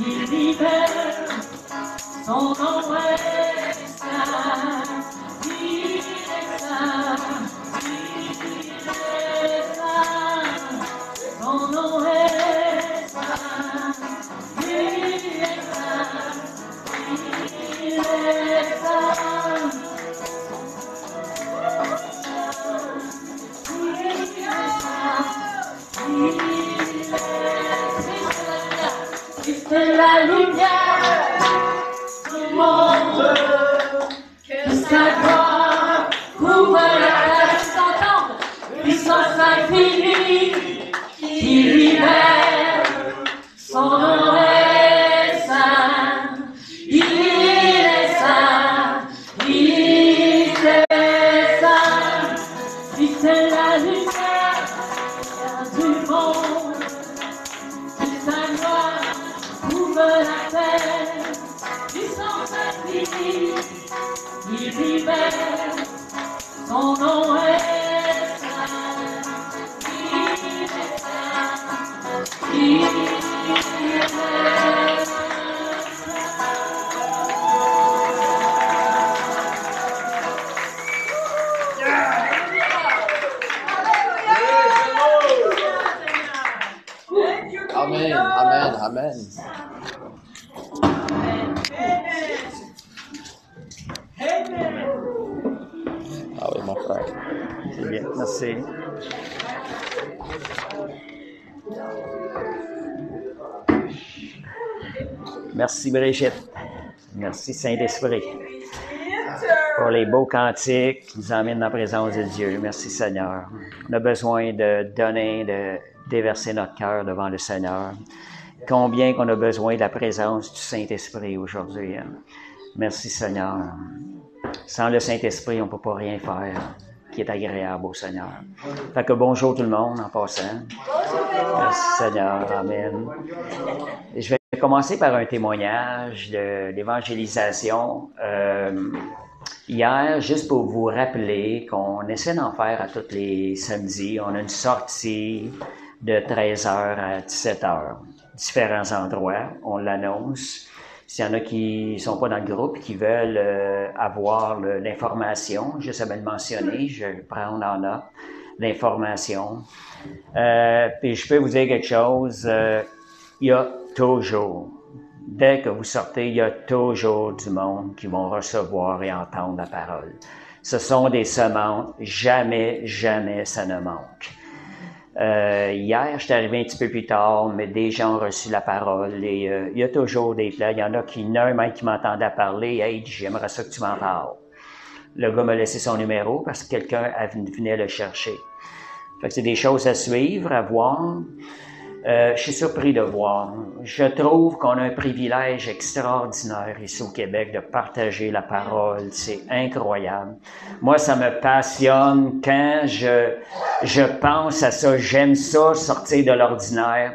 il libère, son nom est saint, il est saint, il est saint, son nom est saint, il est saint, il est saint, Christ est la lumière du monde, que sa gloire couvre la terre, s'entendre, puissance infinie, qui libère, son nom est saint, il est saint, il est saint, Christ est la lumière du monde, que sa gloire couvre la terre, puissance infinie, il libère, son nom est saint, il est saint, il est saint. Amen, amen, amen. Ah oui, mon frère. C'est bien, merci. Merci Brigitte. Merci Saint-Esprit pour les beaux cantiques qui nous emmènent dans la présence de Dieu. Merci Seigneur. On a besoin de donner, de déverser notre cœur devant le Seigneur. Combien qu'on a besoin de la présence du Saint-Esprit aujourd'hui. Merci Seigneur. Sans le Saint-Esprit, on ne peut pas rien faire qui est agréable au Seigneur. Fait que bonjour tout le monde en passant. Merci Seigneur. Amen. Je vais commencer par un témoignage de l'évangélisation. Hier, juste pour vous rappeler qu'on essaie d'en faire à tous les samedis. On a une sortie de 13h à 17h. Différents endroits. On l'annonce. S'il y en a qui ne sont pas dans le groupe et qui veulent avoir l'information, juste à me le mentionner, je vais prendre en note l'information. Puis je peux vous dire quelque chose, il y a toujours, dès que vous sortez, il y a toujours du monde qui vont recevoir et entendre la parole. Ce sont des semences, jamais, jamais ça ne manque. Hier, j'étais arrivé un petit peu plus tard, mais des gens ont reçu la parole et il y a toujours des plans. Il y en a qui m'entendaient parler. Hey, j'aimerais ça que tu m'en parles. Le gars m'a laissé son numéro parce que quelqu'un venait le chercher. Fait que c'est des choses à suivre, à voir. Je suis surpris de voir. Je trouve qu'on a un privilège extraordinaire ici au Québec de partager la parole. C'est incroyable. Moi, ça me passionne quand je pense à ça. J'aime ça, sortir de l'ordinaire.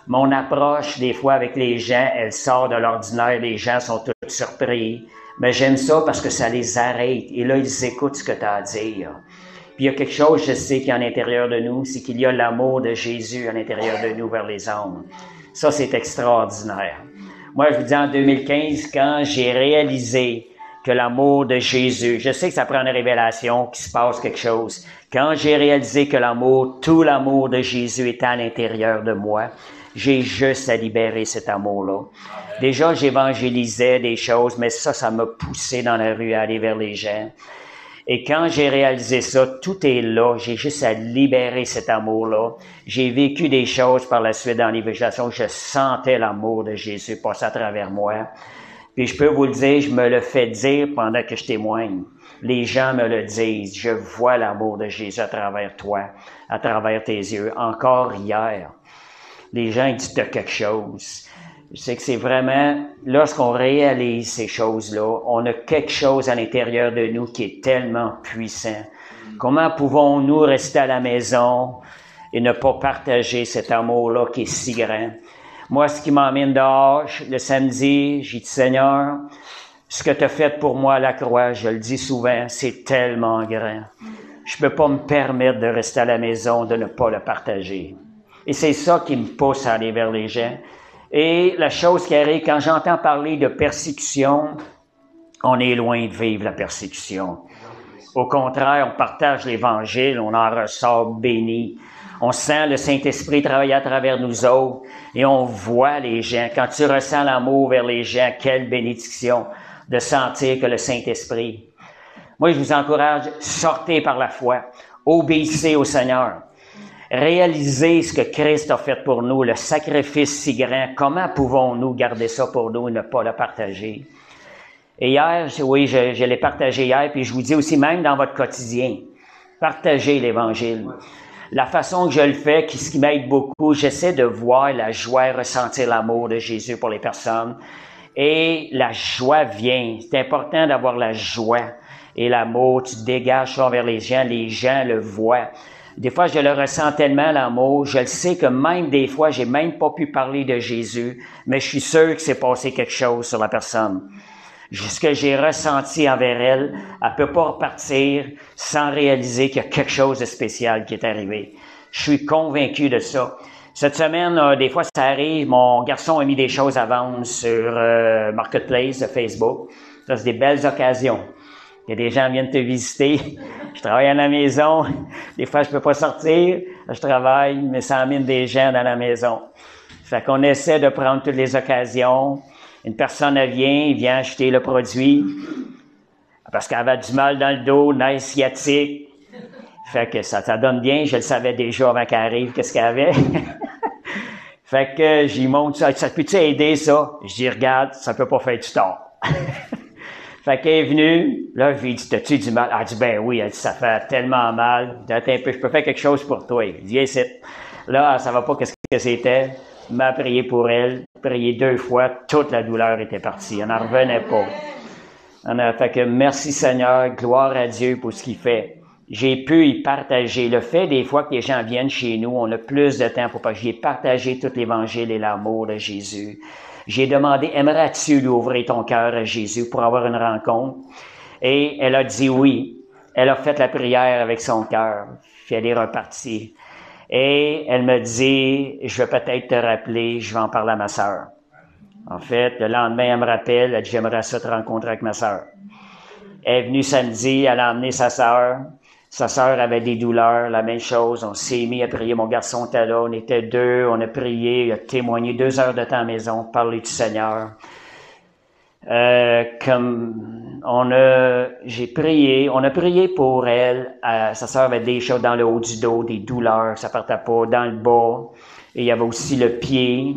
Mon approche, des fois, avec les gens, elle sort de l'ordinaire. Les gens sont tous surpris. Mais j'aime ça parce que ça les arrête. Et là, ils écoutent ce que tu as à dire. Puis il y a quelque chose, je sais, qui est à l'intérieur de nous, c'est qu'il y a l'amour de Jésus à l'intérieur de nous vers les hommes. Ça, c'est extraordinaire. Moi, je vous dis, en 2015, quand j'ai réalisé que l'amour de Jésus, je sais que ça prend une révélation, qu'il se passe quelque chose. Quand j'ai réalisé que tout l'amour de Jésus était à l'intérieur de moi, j'ai juste à libérer cet amour-là. Déjà, j'évangélisais des choses, mais ça m'a poussé dans la rue à aller vers les gens. Et quand j'ai réalisé ça, tout est là. J'ai juste à libérer cet amour-là. J'ai vécu des choses par la suite dans l'évangélisation. Je sentais l'amour de Jésus passer à travers moi. Puis je peux vous le dire, je me le fais dire pendant que je témoigne. Les gens me le disent. Je vois l'amour de Jésus à travers toi, à travers tes yeux. Encore hier, les gens ils disent t'as quelque chose. Je sais que c'est vraiment, lorsqu'on réalise ces choses-là, on a quelque chose à l'intérieur de nous qui est tellement puissant. Comment pouvons-nous rester à la maison et ne pas partager cet amour-là qui est si grand? Moi, ce qui m'emmène dehors, le samedi, j'ai dit, Seigneur, ce que tu as fait pour moi à la croix, je le dis souvent, c'est tellement grand. Je peux pas me permettre de rester à la maison, de ne pas le partager. Et c'est ça qui me pousse à aller vers les gens. Et la chose qui arrive, quand j'entends parler de persécution, on est loin de vivre la persécution. Au contraire, on partage l'Évangile, on en ressort béni. On sent le Saint-Esprit travailler à travers nous autres et on voit les gens. Quand tu ressens l'amour vers les gens, quelle bénédiction de sentir que le Saint-Esprit. Moi, je vous encourage, sortez par la foi, obéissez au Seigneur. Réalisez ce que Christ a fait pour nous, le sacrifice si grand. Comment pouvons-nous garder ça pour nous et ne pas le partager? Et hier, oui, je l'ai partagé hier, puis je vous dis aussi, même dans votre quotidien, partagez l'Évangile. La façon que je le fais, ce qui m'aide beaucoup, j'essaie de voir la joie, ressentir l'amour de Jésus pour les personnes. Et la joie vient. C'est important d'avoir la joie et l'amour. Tu dégages ça vers les gens le voient. Des fois, je le ressens tellement, l'amour. Je le sais que même des fois, j'ai même pas pu parler de Jésus, mais je suis sûr que c'est passé quelque chose sur la personne. Ce que j'ai ressenti envers elle peut pas repartir sans réaliser qu'il y a quelque chose de spécial qui est arrivé. Je suis convaincu de ça. Cette semaine, des fois, ça arrive, mon garçon a mis des choses à vendre sur Marketplace de Facebook. Ça, c'est des belles occasions. Il y a des gens qui viennent te visiter. Je travaille à la maison. Des fois, je peux pas sortir. Je travaille, mais ça emmène des gens dans la maison. Fait qu'on essaie de prendre toutes les occasions. Une personne, elle vient acheter le produit. Parce qu'elle avait du mal dans le dos, nerf sciatique. Fait que ça donne bien. Je le savais déjà avant qu'elle arrive, qu'est-ce qu'elle avait. Fait que j'y montre ça. Ça peut-tu aider, ça? Je dis, regarde, ça peut pas faire du tort. Fait qu'elle est venue, là, je lui ai dit, t'as-tu du mal? Elle a dit, ben oui, elle dit, ça fait tellement mal. Attends un peu, je peux faire quelque chose pour toi. Je dis, viens ici. Là, elle savait pas qu'est-ce que c'était. Elle m'a prié pour elle, prié 2 fois, toute la douleur était partie. Elle n'en revenait pas. Fait que merci Seigneur, gloire à Dieu pour ce qu'il fait. J'ai pu y partager. Le fait des fois que les gens viennent chez nous, on a plus de temps pour pas. J'ai partagé tout l'Évangile et l'amour de Jésus. J'ai demandé, aimerais-tu lui ouvrir ton cœur à Jésus pour avoir une rencontre? Et elle a dit oui. Elle a fait la prière avec son cœur. Puis elle est repartie. Et elle me dit, je vais peut-être te rappeler, je vais en parler à ma sœur. En fait, le lendemain, elle me rappelle, elle dit, j'aimerais ça te rencontrer avec ma sœur. Elle est venue samedi, elle a emmené sa sœur. Sa sœur avait des douleurs, la même chose. On s'est mis à prier. Mon garçon était là. On était 2. On a prié. Il a témoigné 2 heures de temps à la maison. Parler du Seigneur. J'ai prié. On a prié pour elle. Sa sœur avait des choses dans le haut du dos, des douleurs. Ça partait pas dans le bas. Et il y avait aussi le pied.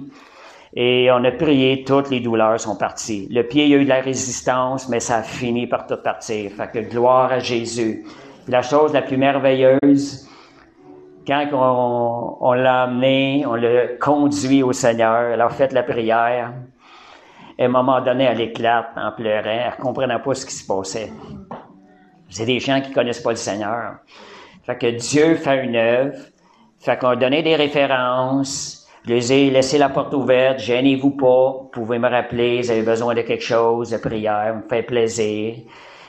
Et on a prié. Toutes les douleurs sont parties. Le pied, il y a eu de la résistance, mais ça a fini par tout partir. Fait que gloire à Jésus. La chose la plus merveilleuse, quand on l'a amené, on l'a conduit au Seigneur, elle a fait la prière. Et à un moment donné, elle éclate en pleurant. Elle ne comprenait pas ce qui se passait. C'est des gens qui ne connaissent pas le Seigneur. Fait que Dieu fait une œuvre. Fait qu'on a donné des références. Je les ai laissé la porte ouverte. Gênez-vous pas. Vous pouvez me rappeler. Vous avez besoin de quelque chose, de prière. Me fait plaisir.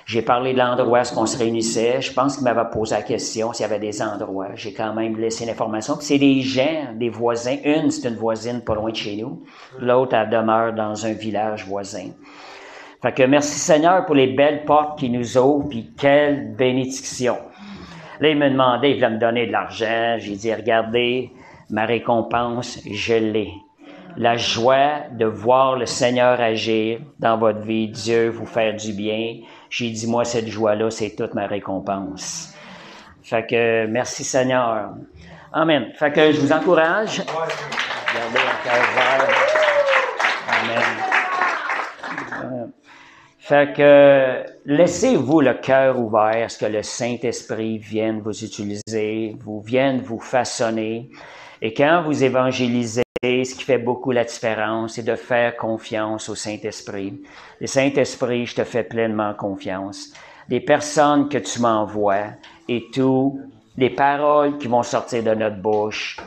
J'ai parlé de l'endroit où on se réunissait. Je pense qu'il m'avait posé la question s'il y avait des endroits. J'ai quand même laissé l'information. Puis c'est des gens, des voisins. Une, c'est une voisine pas loin de chez nous. L'autre, elle demeure dans un village voisin. Fait que merci Seigneur pour les belles portes qui nous ouvrent, puis quelle bénédiction. Là, il me demandait, il voulait me donner de l'argent. J'ai dit, regardez, ma récompense, je l'ai. La joie de voir le Seigneur agir dans votre vie, Dieu vous faire du bien. J'ai dit, moi, cette joie-là, c'est toute ma récompense. Fait que, merci Seigneur. Amen. Fait que je vous encourage. Regardez le cœur ouvert. Amen. Fait que, laissez-vous le cœur ouvert à ce que le Saint-Esprit vienne vous utiliser, vienne vous façonner. Et quand vous évangélisez, ce qui fait beaucoup la différence, c'est de faire confiance au Saint-Esprit. Le Saint-Esprit, je te fais pleinement confiance. Les personnes que tu m'envoies et tout, les paroles qui vont sortir de notre bouche,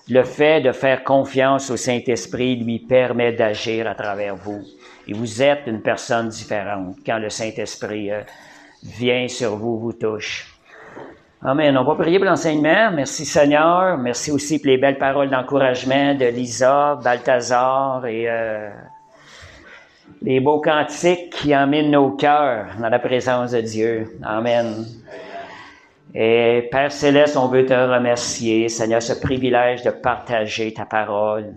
le fait de faire confiance au Saint-Esprit lui permet d'agir à travers vous. Et vous êtes une personne différente quand le Saint-Esprit vient sur vous, vous touche. Amen. On va prier pour l'enseignement. Merci Seigneur. Merci aussi pour les belles paroles d'encouragement de Lisa, Balthazar et les beaux cantiques qui emmènent nos cœurs dans la présence de Dieu. Amen. Et Père Céleste, on veut te remercier, Seigneur, ce privilège de partager ta parole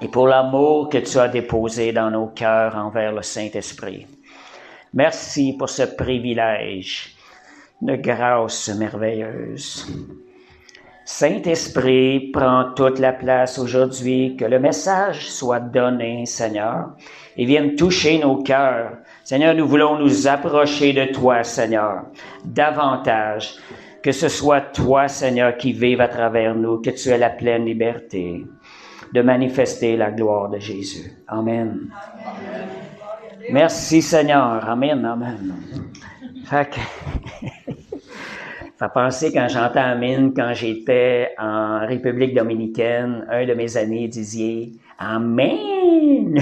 et pour l'amour que tu as déposé dans nos cœurs envers le Saint-Esprit. Merci pour ce privilège de grâce merveilleuse. Saint-Esprit, prends toute la place aujourd'hui, que le message soit donné, Seigneur, et vienne toucher nos cœurs. Seigneur, nous voulons nous approcher de toi, Seigneur, davantage. Que ce soit toi, Seigneur, qui vive à travers nous, que tu aies la pleine liberté de manifester la gloire de Jésus. Amen. Amen. Merci, Seigneur. Amen, amen. Fait que ça pensait quand j'entends Amen, quand j'étais en République dominicaine, un de mes amis disait Amen.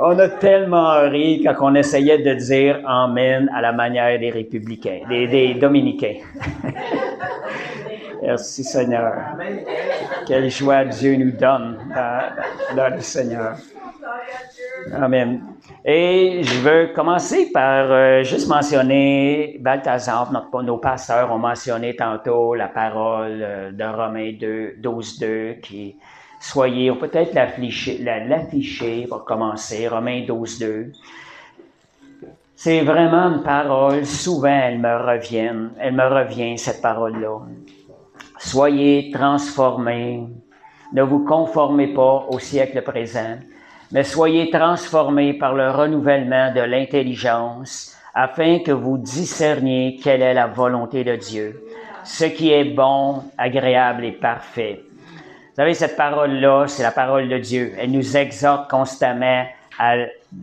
On a tellement ri quand on essayait de dire Amen à la manière des républicains, des dominicains. Merci Seigneur. Quelle joie Dieu nous donne dans le Seigneur. Amen. Et je veux commencer par juste mentionner Balthazar, nos pasteurs ont mentionné tantôt la parole de Romains 12:2 qui soyez, on peut peut-être l'afficher pour commencer, Romains 12:2. C'est vraiment une parole, souvent elle me revient cette parole-là. Soyez transformés, ne vous conformez pas au siècle présent, mais soyez transformés par le renouvellement de l'intelligence, afin que vous discerniez quelle est la volonté de Dieu, ce qui est bon, agréable et parfait. Vous savez, cette parole-là, c'est la parole de Dieu. Elle nous exhorte constamment à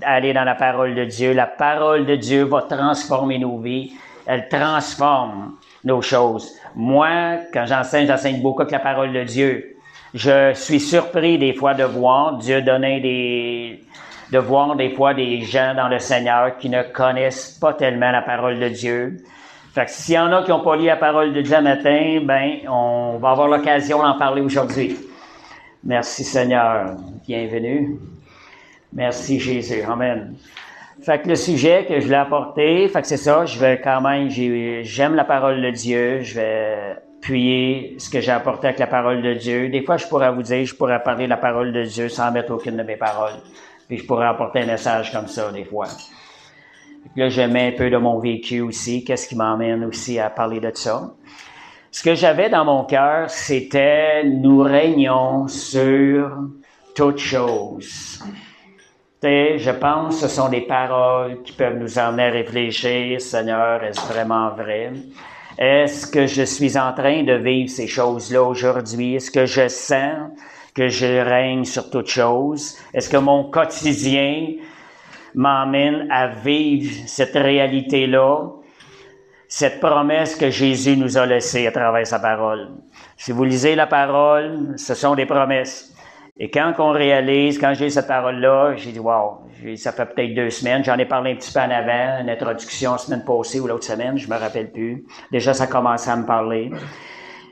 aller dans la parole de Dieu. La parole de Dieu va transformer nos vies. Elle transforme nos choses. Moi, quand j'enseigne beaucoup avec la parole de Dieu. Je suis surpris des fois de voir Dieu donner de voir des fois des gens dans le Seigneur qui ne connaissent pas tellement la parole de Dieu. Fait que s'il y en a qui n'ont pas lu la parole de Dieu le matin, on va avoir l'occasion d'en parler aujourd'hui. Merci Seigneur. Bienvenue. Merci Jésus. Amen. Fait que le sujet que je voulais apporter, fait que c'est ça, j'aime la parole de Dieu, je vais appuyer ce que j'ai apporté avec la parole de Dieu. Des fois, je pourrais parler de la parole de Dieu sans mettre aucune de mes paroles. Puis je pourrais apporter un message comme ça, des fois. Là, je mets un peu de mon vécu aussi. Qu'est-ce qui m'emmène aussi à parler de ça? Ce que j'avais dans mon cœur, c'était « Nous régnons sur toutes choses ». Je pense que ce sont des paroles qui peuvent nous emmener à réfléchir. Seigneur, est-ce vraiment vrai? Est-ce que je suis en train de vivre ces choses-là aujourd'hui? Est-ce que je sens que je règne sur toute chose? Est-ce que mon quotidien m'emmène à vivre cette réalité-là, cette promesse que Jésus nous a laissée à travers sa parole? Si vous lisez la parole, ce sont des promesses. Et quand on réalise, quand j'ai eu cette parole-là, j'ai dit, wow, ça fait peut-être 2 semaines, j'en ai parlé un petit peu en avant, une introduction la semaine passée ou l'autre semaine, je me rappelle plus. Déjà, ça commençait à me parler.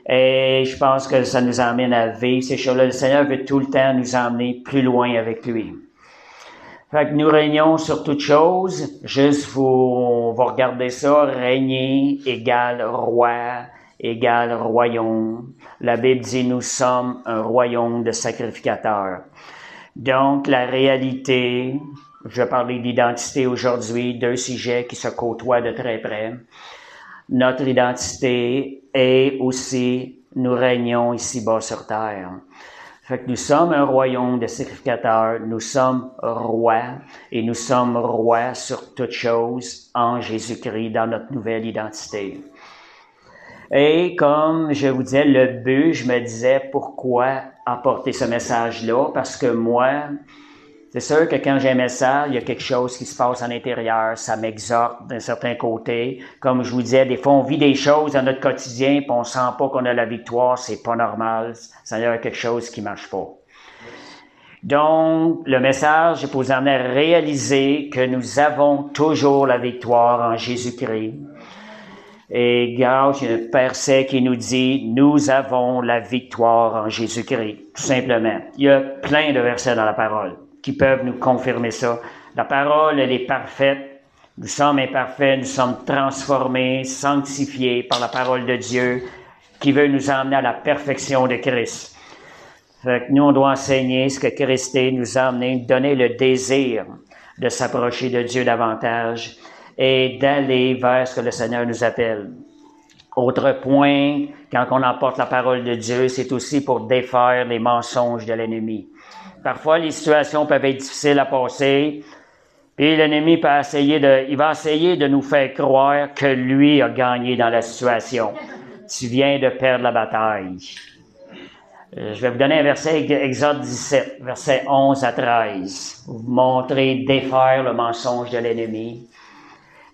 Et je pense que ça nous emmène à vivre ces choses-là. Le Seigneur veut tout le temps nous emmener plus loin avec lui. Fait que nous régnons sur toute chose. Juste, on va regarder ça. Régner égale roi, égale royaume. La Bible dit, nous sommes un royaume de sacrificateurs. Donc, la réalité, je vais parler d'identité aujourd'hui, 2 sujets qui se côtoient de très près. Notre identité et aussi, nous régnons ici-bas sur terre. Fait que nous sommes un royaume de sacrificateurs, nous sommes rois, et nous sommes rois sur toutes choses en Jésus-Christ, dans notre nouvelle identité. Et comme je vous disais, le but, je me disais, pourquoi apporter ce message-là? Parce que moi, c'est sûr que quand j'ai un message, il y a quelque chose qui se passe à l'intérieur, ça m'exhorte d'un certain côté. Comme je vous disais, des fois, on vit des choses dans notre quotidien, puis on sent pas qu'on a la victoire, c'est pas normal, ça y a quelque chose qui marche pas. Donc, le message est pour vous amener à réaliser que nous avons toujours la victoire en Jésus-Christ. Et Gauche, il y a un verset qui nous dit, nous avons la victoire en Jésus-Christ, tout simplement. Il y a plein de versets dans la parole qui peuvent nous confirmer ça. La parole, elle est parfaite. Nous sommes imparfaits, nous sommes transformés, sanctifiés par la parole de Dieu qui veut nous emmener à la perfection de Christ. Fait que nous, on doit enseigner ce que Christ nous a amené, donner le désir de s'approcher de Dieu davantage et d'aller vers ce que le Seigneur nous appelle. Autre point, quand on emporte la parole de Dieu, c'est aussi pour défaire les mensonges de l'ennemi. Parfois, les situations peuvent être difficiles à passer, puis l'ennemi va essayer de nous faire croire que lui a gagné dans la situation. Tu viens de perdre la bataille. Je vais vous donner un verset, Exode 17, versets 11 à 13. Pour vous montrer, défaire le mensonge de l'ennemi.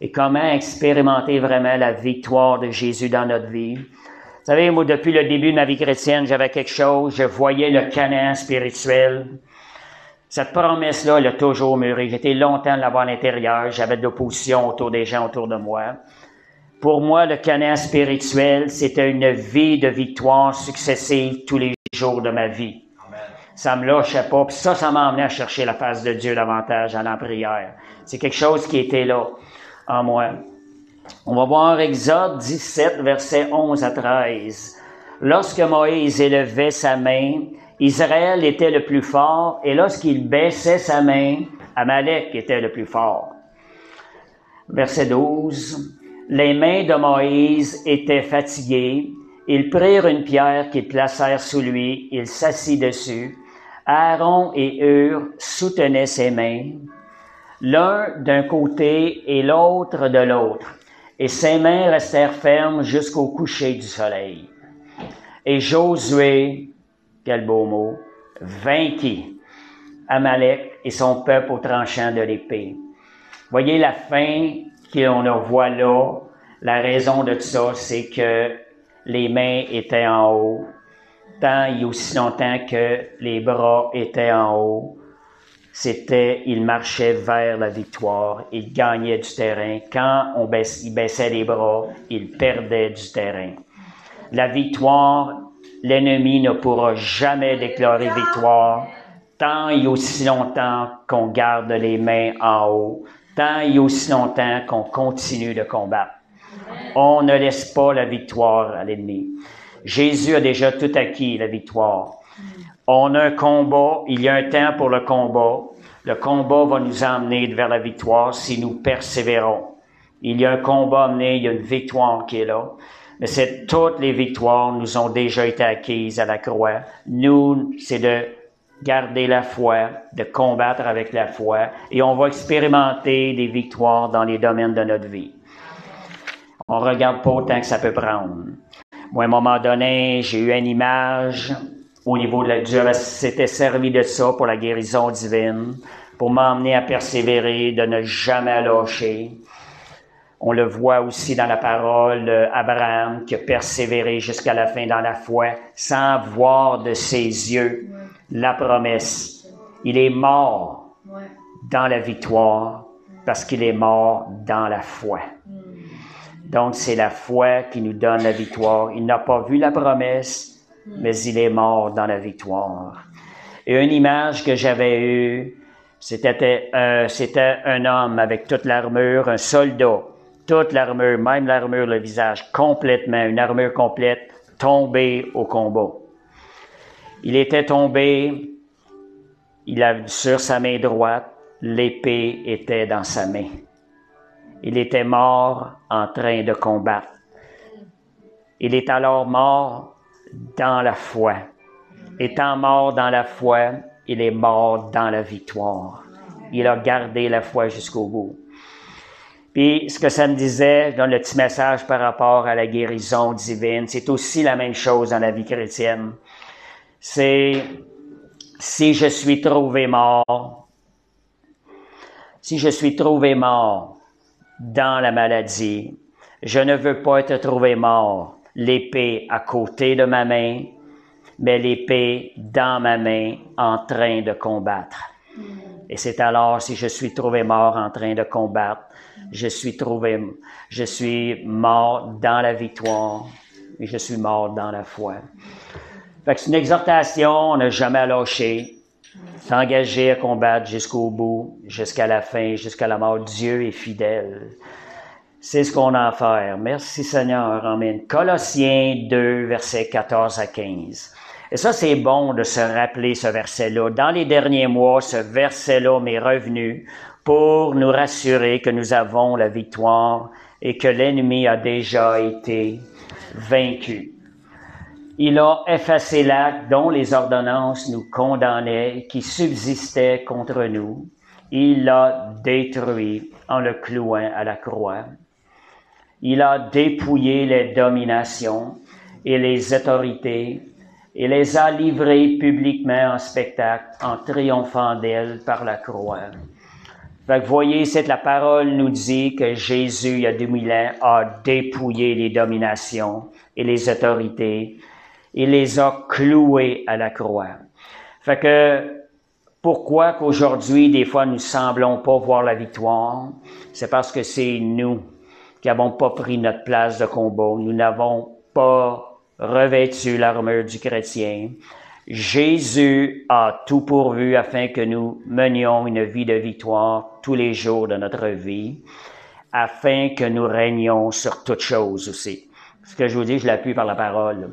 Et comment expérimenter vraiment la victoire de Jésus dans notre vie. Vous savez, moi, depuis le début de ma vie chrétienne, j'avais quelque chose, je voyais le Canaan spirituel. Cette promesse-là, elle a toujours mûri. J'étais longtemps là-bas à l'intérieur, j'avais de l'opposition autour des gens autour de moi. Pour moi, le Canaan spirituel, c'était une vie de victoire successive tous les jours de ma vie. Amen. Ça me lâchait pas, puis ça m'a emmené à chercher la face de Dieu davantage en prière. C'est quelque chose qui était là en moi. On va voir Exode 17, versets 11 à 13. Lorsque Moïse élevait sa main, Israël était le plus fort, et lorsqu'il baissait sa main, Amalek était le plus fort. Verset 12. Les mains de Moïse étaient fatiguées. Ils prirent une pierre qu'ils placèrent sous lui. Il s'assit dessus. Aaron et Hur soutenaient ses mains, l'un d'un côté et l'autre de l'autre. Et ses mains restèrent fermes jusqu'au coucher du soleil. Et Josué, quel beau mot, vainquit Amalek et son peuple au tranchant de l'épée. Voyez la fin qu'on voit là. La raison de tout ça, c'est que les mains étaient en haut, tant et aussi longtemps que les bras étaient en haut. Il marchait vers la victoire, il gagnait du terrain. Quand il baissait les bras, il perdait du terrain. La victoire, l'ennemi ne pourra jamais déclarer victoire tant et aussi longtemps qu'on garde les mains en haut, tant et aussi longtemps qu'on continue de combattre. On ne laisse pas la victoire à l'ennemi. Jésus a déjà tout acquis, la victoire. On a un combat, il y a un temps pour le combat. Le combat va nous emmener vers la victoire si nous persévérons. Il y a un combat à mener, il y a une victoire qui est là. Mais toutes les victoires nous ont déjà été acquises à la croix. Nous, c'est de garder la foi, de combattre avec la foi, et on va expérimenter des victoires dans les domaines de notre vie. On ne regarde pas autant que ça peut prendre. Moi, à un moment donné, j'ai eu une image au niveau de Dieu s'était servi de ça pour la guérison divine, pour m'emmener à persévérer, de ne jamais lâcher. On le voit aussi dans la parole d'Abraham qui a persévéré jusqu'à la fin dans la foi, sans voir de ses yeux la promesse. Il est mort dans la victoire parce qu'il est mort dans la foi. Donc, c'est la foi qui nous donne la victoire. Il n'a pas vu la promesse, mais il est mort dans la victoire. Et une image que j'avais eue, c'était un homme avec toute l'armure, un soldat, toute l'armure, même l'armure, le visage, complètement, une armure complète, tombé au combat. Il était tombé, il a sur sa main droite, l'épée était dans sa main. Il était mort en train de combattre. Il est alors mort dans la foi. Étant mort dans la foi, il est mort dans la victoire. Il a gardé la foi jusqu'au bout. Puis, ce que ça me disait, je donne le petit message par rapport à la guérison divine, c'est aussi la même chose dans la vie chrétienne. C'est, si je suis trouvé mort dans la maladie, je ne veux pas être trouvé mort, l'épée à côté de ma main, mais l'épée dans ma main en train de combattre. Et c'est alors, si je suis trouvé mort en train de combattre, je suis mort dans la victoire et je suis mort dans la foi. Fait que c'est une exhortation, on n'a jamais lâché, s'engager à combattre jusqu'au bout, jusqu'à la fin, jusqu'à la mort. Dieu est fidèle. C'est ce qu'on a à faire. Merci Seigneur. Amen. Colossiens 2, versets 14 à 15. Et ça, c'est bon de se rappeler ce verset-là. Dans les derniers mois, ce verset-là m'est revenu pour nous rassurer que nous avons la victoire et que l'ennemi a déjà été vaincu. Il a effacé l'acte dont les ordonnances nous condamnaient et qui subsistait contre nous. Il l'a détruit en le clouant à la croix. Il a dépouillé les dominations et les autorités et les a livrées publiquement en spectacle en triomphant d'elles par la croix. Fait que voyez, c'est la parole nous dit que Jésus, il y a 2000 ans, a dépouillé les dominations et les autorités. Il les a clouées à la croix. Fait que, pourquoi qu'aujourd'hui, des fois, nous semblons pas voir la victoire? C'est parce que c'est nous qui n'avons pas pris notre place de combat. Nous n'avons pas revêtu l'armure du chrétien. Jésus a tout pourvu afin que nous menions une vie de victoire tous les jours de notre vie, afin que nous régnions sur toutes choses aussi. Ce que je vous dis, je l'appuie par la parole.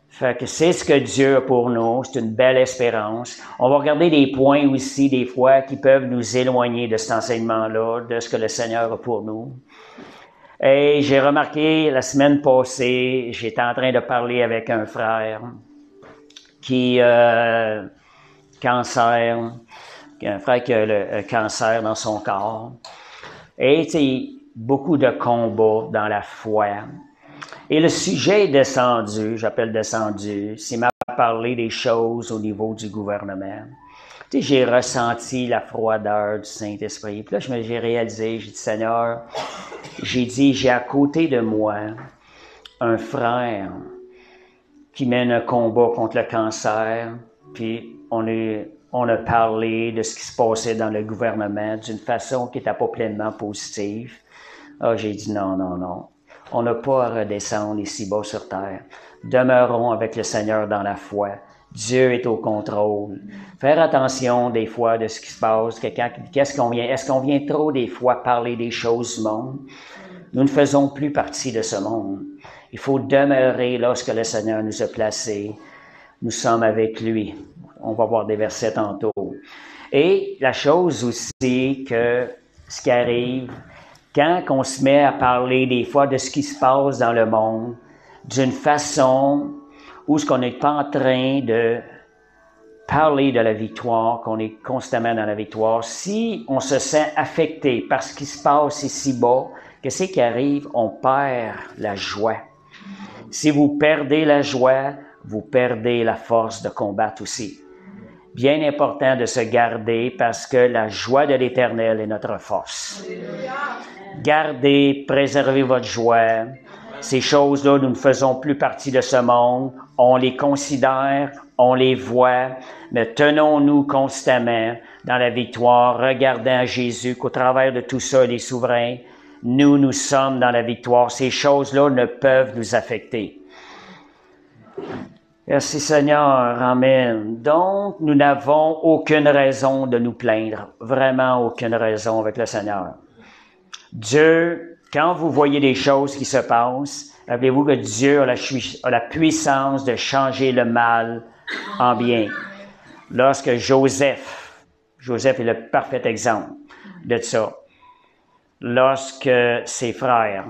Fait que c'est ce que Dieu a pour nous, c'est une belle espérance. On va regarder des points aussi, des fois, qui peuvent nous éloigner de cet enseignement-là, de ce que le Seigneur a pour nous. Et j'ai remarqué la semaine passée, j'étais en train de parler avec un frère qui cancer, un frère qui a le cancer dans son corps. Et tu sais, beaucoup de combats dans la foi. Et le sujet est descendu, j'appelle descendu, c'est m'a parlé des choses au niveau du gouvernement. Tu sais, j'ai ressenti la froideur du Saint-Esprit. Puis là, j'ai réalisé, j'ai dit, Seigneur, j'ai à côté de moi un frère qui mène un combat contre le cancer, puis on a parlé de ce qui se passait dans le gouvernement d'une façon qui n'était pas pleinement positive. Ah, j'ai dit non. On n'a pas à redescendre ici bas sur terre. Demeurons avec le Seigneur dans la foi. Dieu est au contrôle. Faire attention des fois de ce qui se passe. Est-ce qu'on vient trop des fois parler des choses du monde? Nous ne faisons plus partie de ce monde. Il faut demeurer lorsque le Seigneur nous a placés. Nous sommes avec lui. On va voir des versets tantôt. Et la chose aussi que ce qui arrive, quand on se met à parler des fois de ce qui se passe dans le monde, d'une façon où ce qu'on n'est pas en train de parler de la victoire, qu'on est constamment dans la victoire, si on se sent affecté par ce qui se passe ici-bas, qu'est-ce qui arrive? On perd la joie. Si vous perdez la joie, vous perdez la force de combattre aussi. Bien important de se garder parce que la joie de l'Éternel est notre force. Gardez, préservez votre joie. Ces choses-là, nous ne faisons plus partie de ce monde. On les considère, on les voit, mais tenons-nous constamment dans la victoire, regardant Jésus qu'au travers de tout ça, il est souverain. Nous sommes dans la victoire. Ces choses-là ne peuvent nous affecter. Merci Seigneur, Amen. Donc, nous n'avons aucune raison de nous plaindre, vraiment aucune raison avec le Seigneur. Dieu, quand vous voyez des choses qui se passent, rappelez-vous que Dieu a la puissance de changer le mal en bien. Lorsque Joseph est le parfait exemple de ça, lorsque ses frères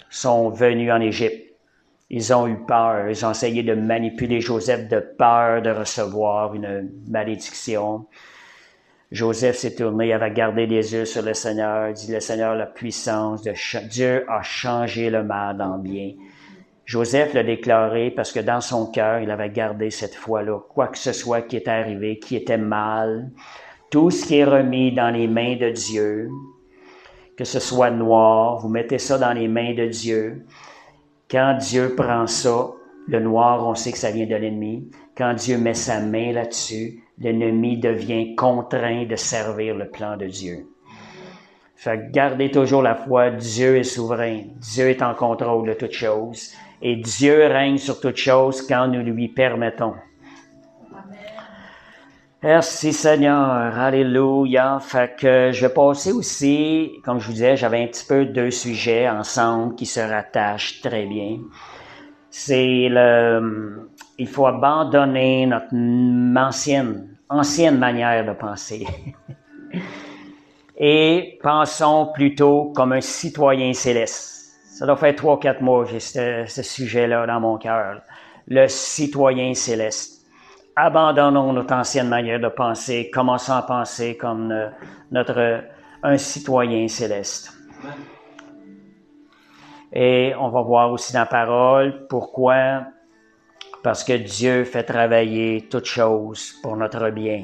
sont venus en Égypte, ils ont eu peur, ils ont essayé de manipuler Joseph de peur de recevoir une malédiction. Joseph s'est tourné, il avait gardé les yeux sur le Seigneur, il dit, le Seigneur, la puissance de Dieu a changé le mal en bien. Joseph l'a déclaré parce que dans son cœur, il avait gardé cette foi-là. Quoi que ce soit qui était arrivé, qui était mal, tout ce qui est remis dans les mains de Dieu, que ce soit noir, vous mettez ça dans les mains de Dieu. Quand Dieu prend ça, le noir, on sait que ça vient de l'ennemi. Quand Dieu met sa main là-dessus, l'ennemi devient contraint de servir le plan de Dieu. Fait que gardez toujours la foi, Dieu est souverain, Dieu est en contrôle de toutes choses, et Dieu règne sur toutes choses quand nous lui permettons. Merci Seigneur, alléluia. Fait que je vais passer aussi, comme je vous disais, j'avais un petit peu 2 sujets ensemble qui se rattachent très bien. C'est il faut abandonner notre ancienne manière de penser. Et pensons plutôt comme un citoyen céleste. Ça doit faire 3 ou 4 mois que j'ai ce sujet-là dans mon cœur. Le citoyen céleste. Abandonnons notre ancienne manière de penser, commençons à penser comme un citoyen céleste. Et on va voir aussi dans la parole pourquoi. Parce que Dieu fait travailler toutes choses pour notre bien.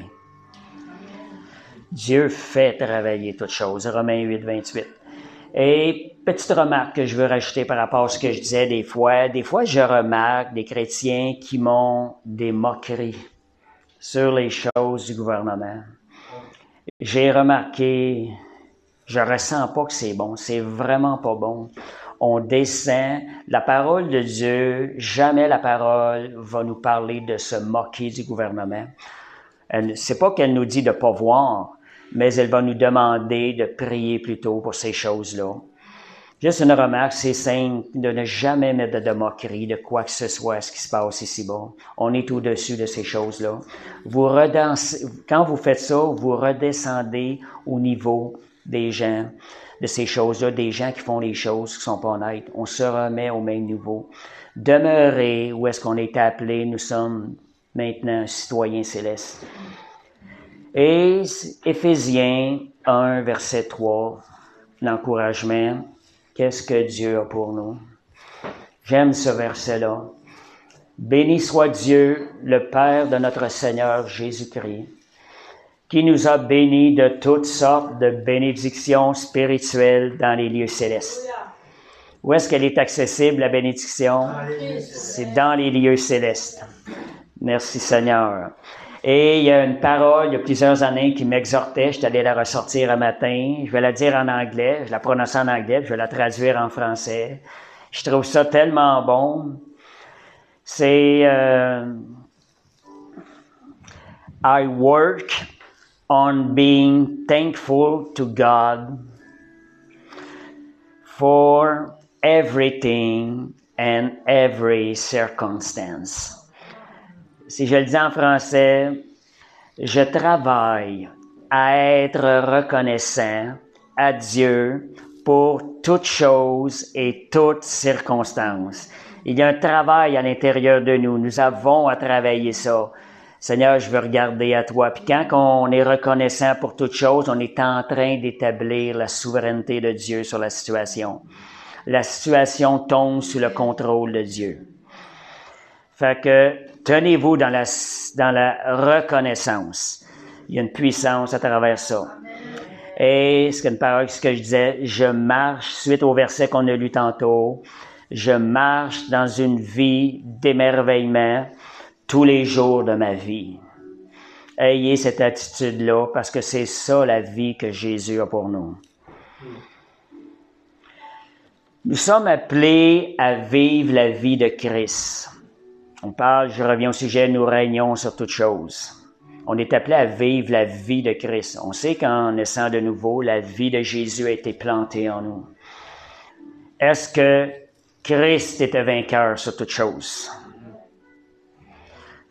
Dieu fait travailler toutes choses. Romains 8, 28. Et petite remarque que je veux rajouter par rapport à ce que je disais des fois je remarque des chrétiens qui m'ont des moqueries sur les choses du gouvernement. J'ai remarqué, je ressens pas que c'est bon, c'est vraiment pas bon. On descend, la parole de Dieu, jamais la parole va nous parler de se moquer du gouvernement. C'est pas qu'elle nous dit de pas voir, mais elle va nous demander de prier plutôt pour ces choses-là. Juste une remarque, c'est simple de ne jamais mettre de moquerie de quoi que ce soit ce qui se passe ici-bas. On est au-dessus de ces choses-là. Quand vous faites ça, vous redescendez au niveau des gens, de ces choses-là, des gens qui font les choses qui sont pas honnêtes. On se remet au même niveau. Demeurez où est-ce qu'on est appelé. Nous sommes maintenant citoyens célestes. Et Éphésiens 1, verset 3, l'encouragement. Qu'est-ce que Dieu a pour nous? J'aime ce verset-là. Béni soit Dieu, le Père de notre Seigneur Jésus-Christ, qui nous a bénis de toutes sortes de bénédictions spirituelles dans les lieux célestes. Où est-ce qu'elle est accessible, la bénédiction? C'est dans les lieux célestes. Merci Seigneur. Et il y a une parole, il y a plusieurs années, qui m'exhortait, je suis allé la ressortir un matin, je vais la dire en anglais, je la prononce en anglais, je vais la traduire en français. Je trouve ça tellement bon. C'est I work on being thankful to God for everything and every circumstance. Si je le dis en français, je travaille à être reconnaissant à Dieu pour toutes choses et toutes circonstances. Il y a un travail à l'intérieur de nous. Nous avons à travailler ça. Seigneur, je veux regarder à toi. Puis quand on est reconnaissant pour toute chose, on est en train d'établir la souveraineté de Dieu sur la situation. La situation tombe sous le contrôle de Dieu. Fait que tenez-vous dans la reconnaissance. Il y a une puissance à travers ça. Et ce que je disais, je marche, suite au verset qu'on a lu tantôt, je marche dans une vie d'émerveillement tous les jours de ma vie. Ayez cette attitude-là parce que c'est ça la vie que Jésus a pour nous. Nous sommes appelés à vivre la vie de Christ. Je reviens au sujet, nous régnons sur toutes choses. On est appelé à vivre la vie de Christ. On sait qu'en naissant de nouveau, la vie de Jésus a été plantée en nous. Est-ce que Christ était vainqueur sur toutes choses?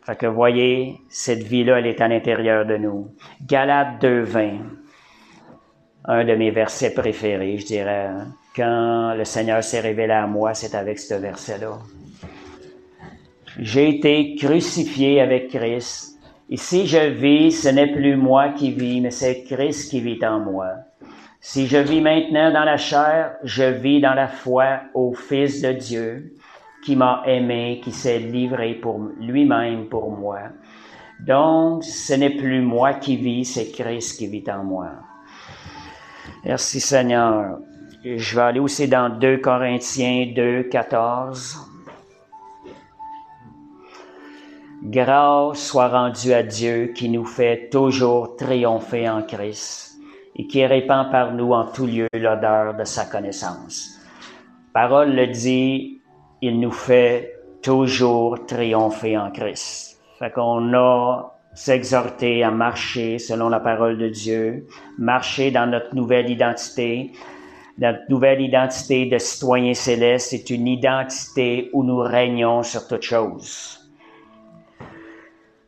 Fait que voyez, cette vie-là, elle est à l'intérieur de nous. Galates 2:20, un de mes versets préférés, je dirais. Quand le Seigneur s'est révélé à moi, c'est avec ce verset-là. J'ai été crucifié avec Christ. Et si je vis, ce n'est plus moi qui vis, mais c'est Christ qui vit en moi. Si je vis maintenant dans la chair, je vis dans la foi au Fils de Dieu, qui m'a aimé, qui s'est livré pour lui-même pour moi. Donc, ce n'est plus moi qui vis, c'est Christ qui vit en moi. Merci Seigneur. Je vais aller aussi dans 2 Corinthiens 2:14. Grâce soit rendue à Dieu qui nous fait toujours triompher en Christ et qui répand par nous en tout lieu l'odeur de sa connaissance. Parole le dit, il nous fait toujours triompher en Christ. Fait qu'on a s'exhorter à marcher selon la parole de Dieu, marcher dans notre nouvelle identité. Notre nouvelle identité de citoyen céleste est une identité où nous régnons sur toutes choses.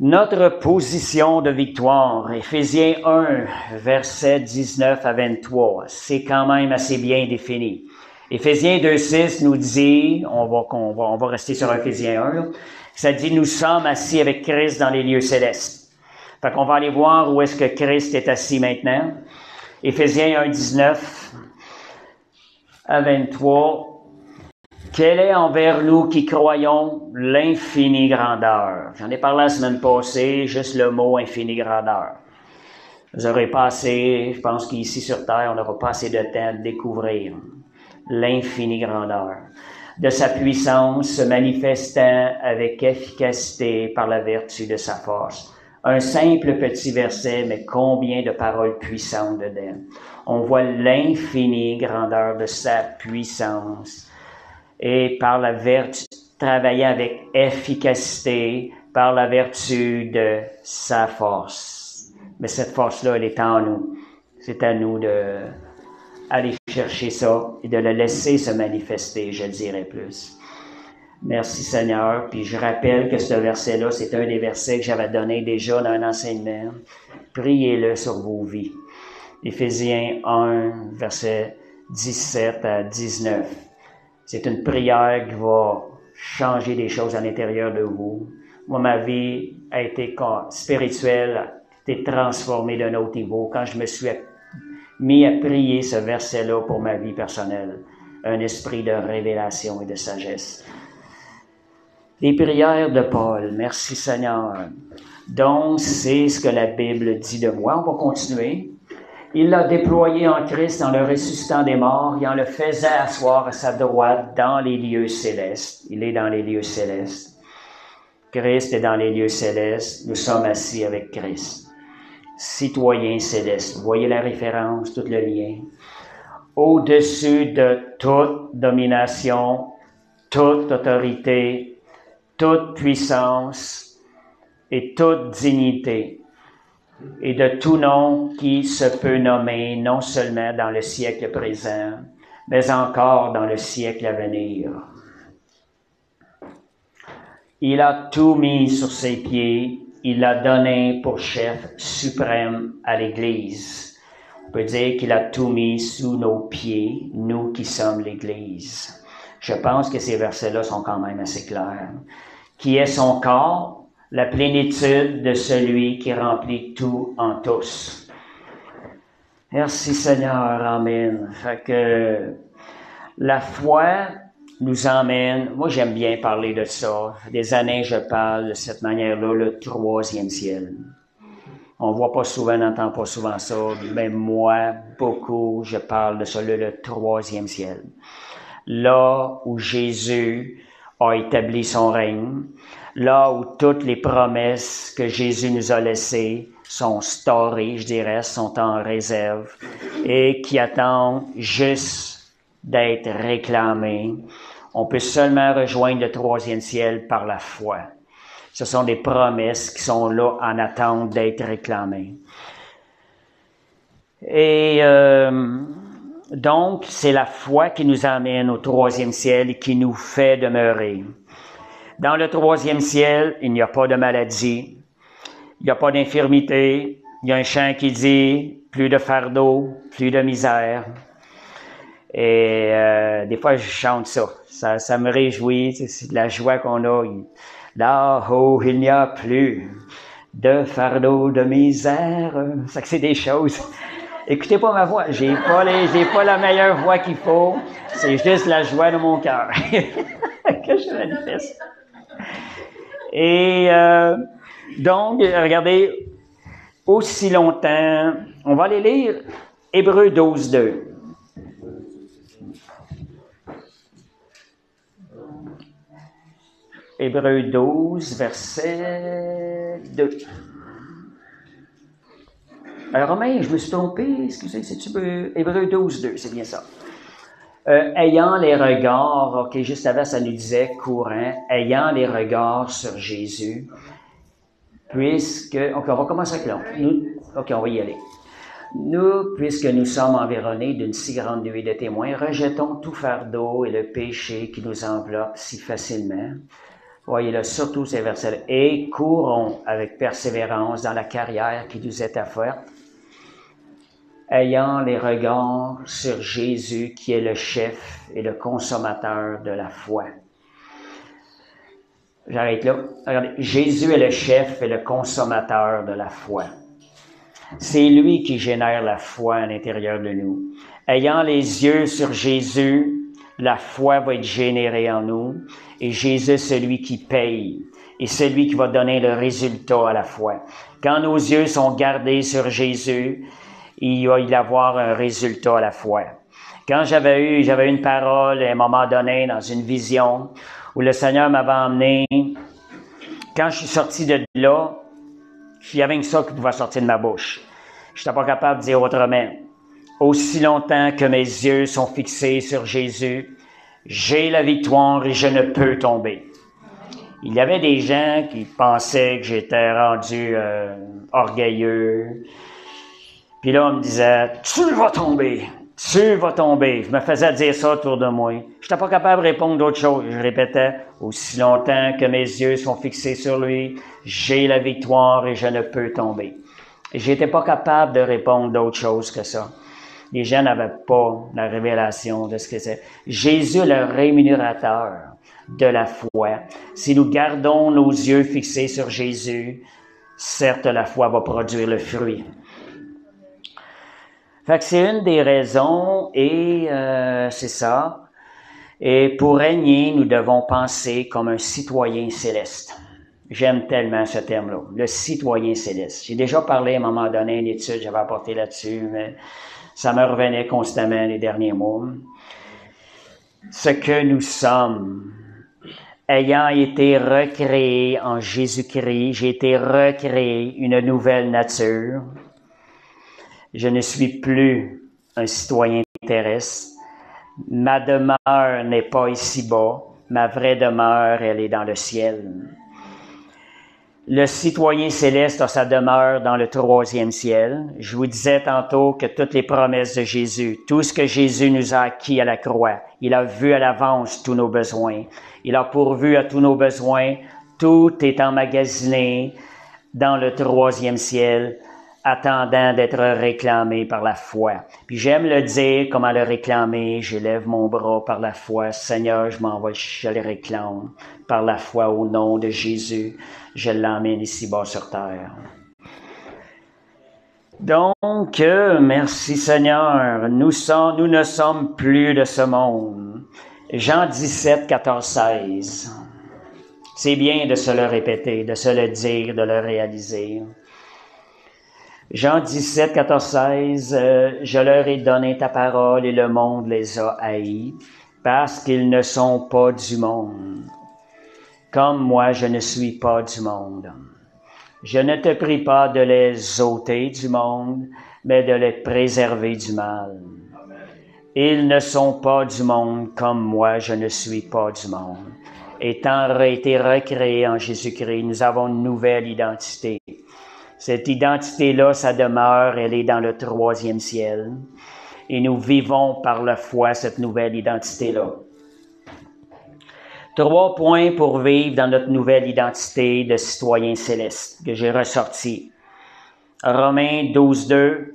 Notre position de victoire, Éphésiens 1, versets 19 à 23, c'est quand même assez bien défini. Éphésiens 2:6 nous dit, on va rester sur Éphésiens 1, là, ça dit, nous sommes assis avec Christ dans les lieux célestes. Fait qu'on va aller voir où est-ce que Christ est assis maintenant. Éphésiens 1:19 à 23. Quelle est envers nous qui croyons l'infinie grandeur? J'en ai parlé la semaine passée, juste le mot infinie grandeur. Vous aurez pas assez, je pense qu'ici sur Terre, on n'aura pas assez de temps de découvrir l'infinie grandeur de sa puissance se manifestant avec efficacité par la vertu de sa force. Un simple petit verset, mais combien de paroles puissantes dedans. On voit l'infinie grandeur de sa puissance. Et par la vertu, travailler avec efficacité, par la vertu de sa force. Mais cette force-là, elle est en nous. C'est à nous d'aller chercher ça et de le laisser se manifester, je dirais plus. Merci Seigneur. Puis je rappelle que ce verset-là, c'est un des versets que j'avais donné déjà dans un enseignement. Priez-le sur vos vies. Éphésiens 1, verset 17 à 19. C'est une prière qui va changer des choses à l'intérieur de vous. Moi, ma vie a été spirituelle, a été transformée d'un autre niveau quand je me suis mis à prier ce verset-là pour ma vie personnelle. Un esprit de révélation et de sagesse. Les prières de Paul. Merci Seigneur. Donc, c'est ce que la Bible dit de moi. On va continuer. Il l'a déployé en Christ en le ressuscitant des morts et en le faisant asseoir à sa droite dans les lieux célestes. Il est dans les lieux célestes. Christ est dans les lieux célestes. Nous sommes assis avec Christ. Citoyens célestes. Vous voyez la référence, tout le lien. Au-dessus de toute domination, toute autorité, toute puissance et toute dignité. Et de tout nom qui se peut nommer, non seulement dans le siècle présent, mais encore dans le siècle à venir. Il a tout mis sur ses pieds, il l'a donné pour chef suprême à l'Église. On peut dire qu'il a tout mis sous nos pieds, nous qui sommes l'Église. Je pense que ces versets-là sont quand même assez clairs. Qui est son corps, la plénitude de celui qui remplit tout en tous. Merci Seigneur, amen. Fait que la foi nous emmène, moi j'aime bien parler de ça, des années je parle de cette manière-là, le troisième ciel. On voit pas souvent, n'entend pas souvent ça, mais moi, beaucoup, je parle de ça, le troisième ciel. Là où Jésus a établi son règne, là où toutes les promesses que Jésus nous a laissées sont storées, je dirais, sont en réserve et qui attendent juste d'être réclamées. On peut seulement rejoindre le troisième ciel par la foi. Ce sont des promesses qui sont là en attente d'être réclamées. Et donc, c'est la foi qui nous amène au troisième ciel et qui nous fait demeurer. Dans le troisième ciel, il n'y a pas de maladie, il n'y a pas d'infirmité, il y a un chant qui dit « plus de fardeau, plus de misère ». Et des fois, je chante ça. Ça me réjouit, c'est de la joie qu'on a. Là-haut, il n'y a plus de fardeau, de misère. Ça que c'est des choses. Écoutez pas ma voix. J'ai pas la meilleure voix qu'il faut. C'est juste la joie de mon cœur que je manifeste. Et donc, regardez, aussi longtemps, on va aller lire Hébreux 12, 2. Hébreux 12, verset 2. Romain, je me suis trompé, excusez, c'est-tu Hébreux 12, 2, c'est bien ça. Ayant les regards, ok, juste avant ça nous disait courant, ayant les regards sur Jésus, puisque, ok, on va commencer avec l'autre. Ok, on va y aller. Nous, puisque nous sommes environnés d'une si grande nuée de témoins, rejetons tout fardeau et le péché qui nous enveloppe si facilement. Voyez-le, surtout ces versets-là. Et courons avec persévérance dans la carrière qui nous est offerte, ayant les regards sur Jésus qui est le chef et le consommateur de la foi. J'arrête là. Regardez, Jésus est le chef et le consommateur de la foi. C'est lui qui génère la foi à l'intérieur de nous. Ayant les yeux sur Jésus, la foi va être générée en nous. Et Jésus, celui qui paye et celui qui va donner le résultat à la foi. Quand nos yeux sont gardés sur Jésus, il va y avoir un résultat à la foi. Quand j'avais eu une parole à un moment donné dans une vision où le Seigneur m'avait emmené, quand je suis sorti de là, il y avait que ça qui pouvait sortir de ma bouche. Je n'étais pas capable de dire autrement. Aussi longtemps que mes yeux sont fixés sur Jésus, j'ai la victoire et je ne peux tomber. Il y avait des gens qui pensaient que j'étais rendu orgueilleux. Puis là, on me disait, tu vas tomber, tu vas tomber. Je me faisais dire ça autour de moi. Je n'étais pas capable de répondre d'autre chose. Je répétais, aussi longtemps que mes yeux sont fixés sur lui, j'ai la victoire et je ne peux tomber. Et j'étais pas capable de répondre d'autre chose que ça. Les gens n'avaient pas la révélation de ce que c'est. Jésus est le rémunérateur de la foi. Si nous gardons nos yeux fixés sur Jésus, certes, la foi va produire le fruit. Fait que c'est une des raisons et c'est ça. Et pour régner, nous devons penser comme un citoyen céleste. J'aime tellement ce terme-là, le citoyen céleste. J'ai déjà parlé à un moment donné, une étude, j'avais apporté là-dessus, mais ça me revenait constamment les derniers mois. Ce que nous sommes, ayant été recréés en Jésus-Christ, j'ai été recréé une nouvelle nature. Je ne suis plus un citoyen terrestre. Ma demeure n'est pas ici-bas. Ma vraie demeure, elle est dans le ciel. Le citoyen céleste a sa demeure dans le troisième ciel. Je vous disais tantôt que toutes les promesses de Jésus, tout ce que Jésus nous a acquis à la croix, il a vu à l'avance tous nos besoins. Il a pourvu à tous nos besoins. Tout est emmagasiné dans le troisième ciel attendant d'être réclamé par la foi. Puis j'aime le dire, comment le réclamer. J'élève mon bras par la foi. Seigneur, je m'en vais, je le réclame par la foi au nom de Jésus. Je l'emmène ici-bas sur terre. Donc, merci Seigneur, nous ne sommes plus de ce monde. Jean 17, 14, 16. C'est bien de se le répéter, de se le dire, de le réaliser. Jean 17, 14, 16, je leur ai donné ta parole et le monde les a haïs, parce qu'ils ne sont pas du monde. Comme moi, je ne suis pas du monde. Je ne te prie pas de les ôter du monde, mais de les préserver du mal. Amen. Ils ne sont pas du monde comme moi, je ne suis pas du monde. Étant été recréés en Jésus-Christ, nous avons une nouvelle identité. Cette identité-là, ça demeure, elle est dans le 3e ciel. Et nous vivons par la foi cette nouvelle identité-là. 3 points pour vivre dans notre nouvelle identité de citoyen céleste que j'ai ressorti. Romains 12, 2,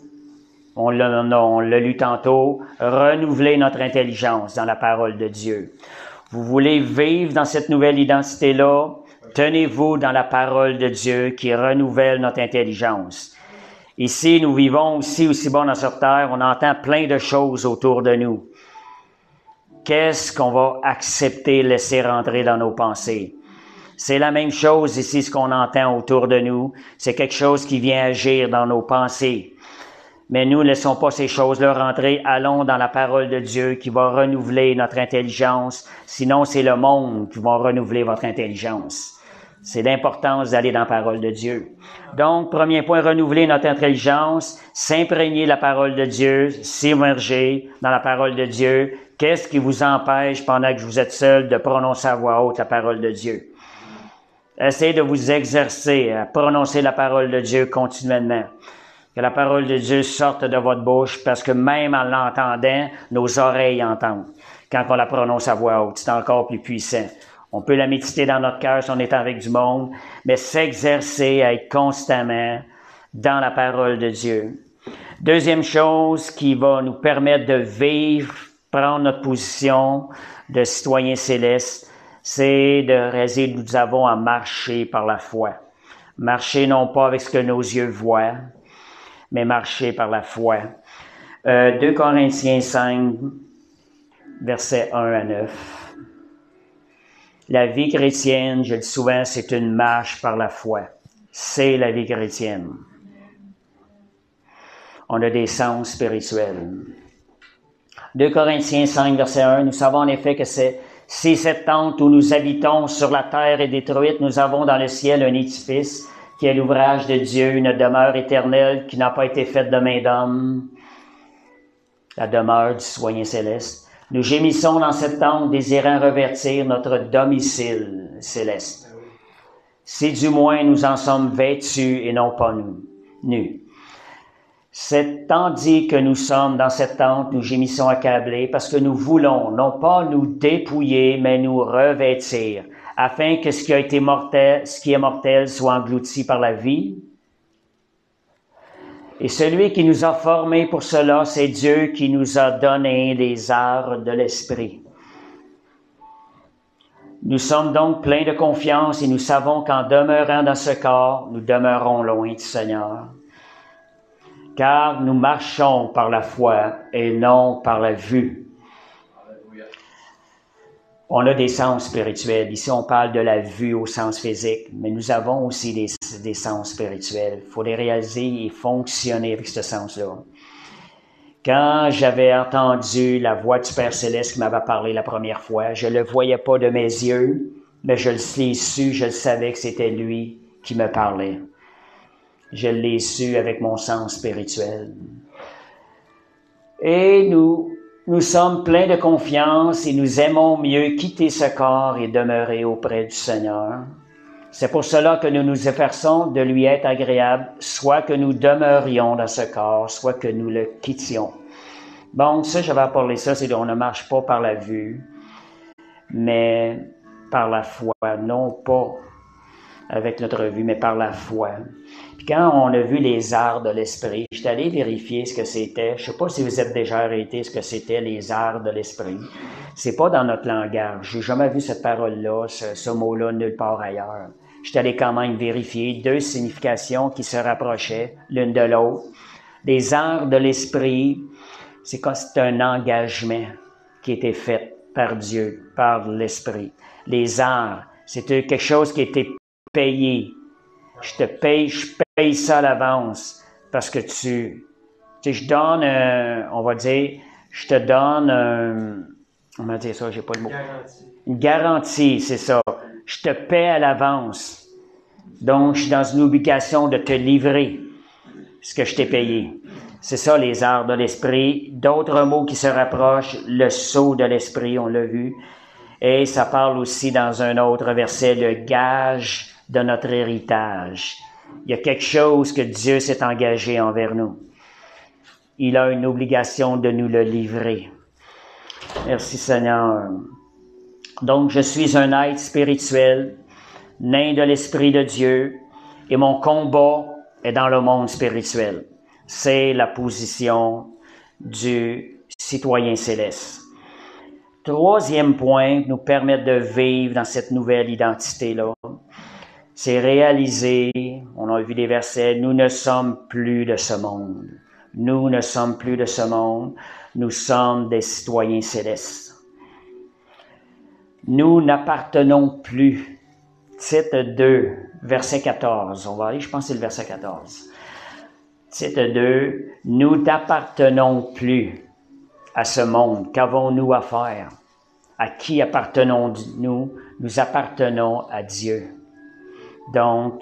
on l'a lu tantôt, renouveler notre intelligence dans la parole de Dieu. Vous voulez vivre dans cette nouvelle identité-là, tenez-vous dans la parole de Dieu qui renouvelle notre intelligence. Ici, nous vivons aussi bas dans cette terre, on entend plein de choses autour de nous. Qu'est-ce qu'on va accepter, laisser rentrer dans nos pensées? C'est la même chose ici, ce qu'on entend autour de nous. C'est quelque chose qui vient agir dans nos pensées. Mais nous ne laissons pas ces choses-là rentrer. Allons dans la parole de Dieu qui va renouveler notre intelligence. Sinon, c'est le monde qui va renouveler votre intelligence. C'est l'importance d'aller dans la parole de Dieu. Donc, premier point, renouveler notre intelligence, s'imprégner de la parole de Dieu, s'immerger dans la parole de Dieu. Qu'est-ce qui vous empêche, pendant que vous êtes seul, de prononcer à voix haute la parole de Dieu? Essayez de vous exercer à prononcer la parole de Dieu continuellement. Que la parole de Dieu sorte de votre bouche, parce que même en l'entendant, nos oreilles entendent. Quand on la prononce à voix haute, c'est encore plus puissant. On peut la méditer dans notre cœur si on est avec du monde, mais s'exercer à être constamment dans la parole de Dieu. Deuxième chose qui va nous permettre de vivre, prendre notre position de citoyen céleste, c'est de réaliser que nous avons à marcher par la foi. Marcher non pas avec ce que nos yeux voient, mais marcher par la foi. 2 Corinthiens 5, versets 1 à 9. La vie chrétienne, je le dis souvent, c'est une marche par la foi. C'est la vie chrétienne. On a des sens spirituels. 2 Corinthiens 5, verset 1, nous savons en effet que si cette tente où nous habitons sur la terre est détruite, nous avons dans le ciel un édifice qui est l'ouvrage de Dieu, une demeure éternelle qui n'a pas été faite de main d'homme, la demeure du citoyen céleste. Nous gémissons dans cette tente, désirant revêtir notre domicile céleste. Si du moins nous en sommes vêtus et non pas nus. Tandis que nous sommes dans cette tente, nous gémissons accablés parce que nous voulons non pas nous dépouiller, mais nous revêtir, afin que ce qui est mortel soit englouti par la vie. Et celui qui nous a formés pour cela, c'est Dieu qui nous a donné les arts de l'esprit. Nous sommes donc pleins de confiance et nous savons qu'en demeurant dans ce corps, nous demeurons loin du Seigneur. Car nous marchons par la foi et non par la vue. On a des sens spirituels. Ici, on parle de la vue au sens physique, mais nous avons aussi des sens spirituels. Il faut les réaliser et fonctionner avec ce sens-là. Quand j'avais entendu la voix du Père Céleste qui m'avait parlé la première fois, je ne le voyais pas de mes yeux, mais je l'ai su, je le savais que c'était lui qui me parlait. Je l'ai su avec mon sens spirituel. Et nous sommes pleins de confiance et nous aimons mieux quitter ce corps et demeurer auprès du Seigneur. C'est pour cela que nous nous efforçons de lui être agréable, soit que nous demeurions dans ce corps, soit que nous le quittions. Bon, ça, j'avais parlé ça, c'est qu'on ne marche pas par la vue, mais par la foi, non pas avec notre vue, mais par la foi. Puis quand on a vu les arts de l'esprit, j'étais allé vérifier ce que c'était. Je sais pas si vous êtes déjà arrêté ce que c'était les arts de l'esprit. C'est pas dans notre langage. J'ai jamais vu cette parole-là, ce mot-là nulle part ailleurs. J'étais allé quand même vérifier 2 significations qui se rapprochaient l'une de l'autre. Les arts de l'esprit, c'est quand c'est un engagement qui était fait par Dieu, par l'esprit. Les arts, c'est quelque chose qui était payé. Je paye ça à l'avance parce que je donne, on va dire, je te donne, on va dire ça, j'ai pas le mot. Une garantie, c'est ça. Je te paie à l'avance. Donc, je suis dans une obligation de te livrer ce que je t'ai payé. C'est ça, les arts de l'esprit. D'autres mots qui se rapprochent, le sceau de l'esprit, on l'a vu. Et ça parle aussi dans un autre verset, le gage de notre héritage. Il y a quelque chose que Dieu s'est engagé envers nous. Il a une obligation de nous le livrer. Merci Seigneur. Donc, je suis un être spirituel, né de l'Esprit de Dieu, et mon combat est dans le monde spirituel. C'est la position du citoyen céleste. 3e point, nous permettre de vivre dans cette nouvelle identité-là, c'est réaliser, on a vu des versets, nous ne sommes plus de ce monde. Nous ne sommes plus de ce monde. Nous sommes des citoyens célestes. Nous n'appartenons plus. Titre 2, verset 14. On va aller, je pense que c'est le verset 14. Titre 2, nous n'appartenons plus à ce monde. Qu'avons-nous à faire? À qui appartenons-nous? Nous appartenons à Dieu. Donc,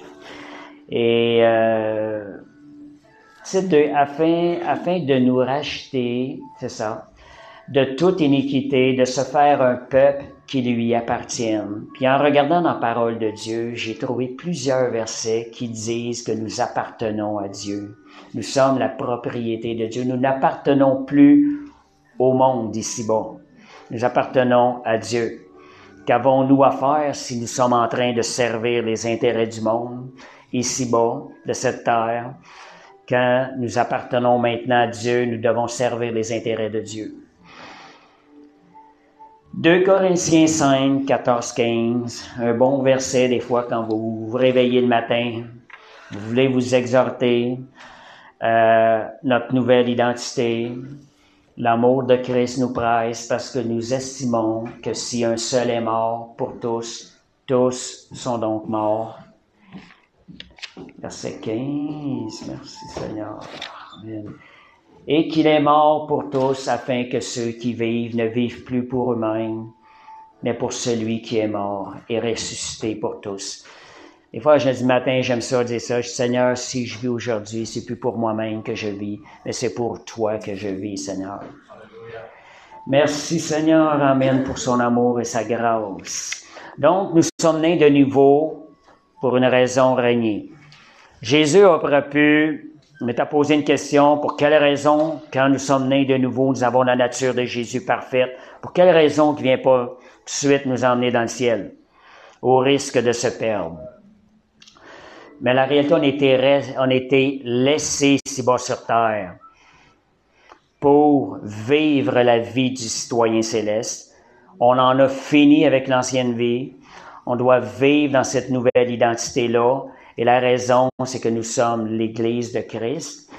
titre 2, afin de nous racheter, c'est ça, de toute iniquité, de se faire un peuple qui lui appartienne. Puis en regardant dans la parole de Dieu, j'ai trouvé plusieurs versets qui disent que nous appartenons à Dieu. Nous sommes la propriété de Dieu. Nous n'appartenons plus au monde ici-bas. Nous appartenons à Dieu. Qu'avons-nous à faire si nous sommes en train de servir les intérêts du monde, ici-bas, de cette terre? Quand nous appartenons maintenant à Dieu, nous devons servir les intérêts de Dieu. 2 Corinthiens 5, 14, 15, un bon verset des fois quand vous vous réveillez le matin, vous voulez vous exhorter notre nouvelle identité. L'amour de Christ nous presse parce que nous estimons que si un seul est mort pour tous, tous sont donc morts. Verset 15, merci Seigneur. Amen. Et qu'il est mort pour tous afin que ceux qui vivent ne vivent plus pour eux-mêmes, mais pour celui qui est mort et ressuscité pour tous. Des fois, je dis matin, j'aime ça, dire ça. Je dis, Seigneur, si je vis aujourd'hui, c'est plus pour moi-même que je vis, mais c'est pour toi que je vis, Seigneur. Merci, Seigneur, amen, pour son amour et sa grâce. Donc, nous sommes nés de nouveau pour une raison régnée. Jésus aurait pu m'être posé une question, pour quelle raison, quand nous sommes nés de nouveau, nous avons la nature de Jésus parfaite, pour quelle raison qu'il ne vient pas tout de suite nous emmener dans le ciel, au risque de se perdre. Mais la réalité, on était laissés ici-bas sur terre pour vivre la vie du citoyen céleste. On en a fini avec l'ancienne vie. On doit vivre dans cette nouvelle identité-là. Et la raison, c'est que nous sommes l'Église de Christ.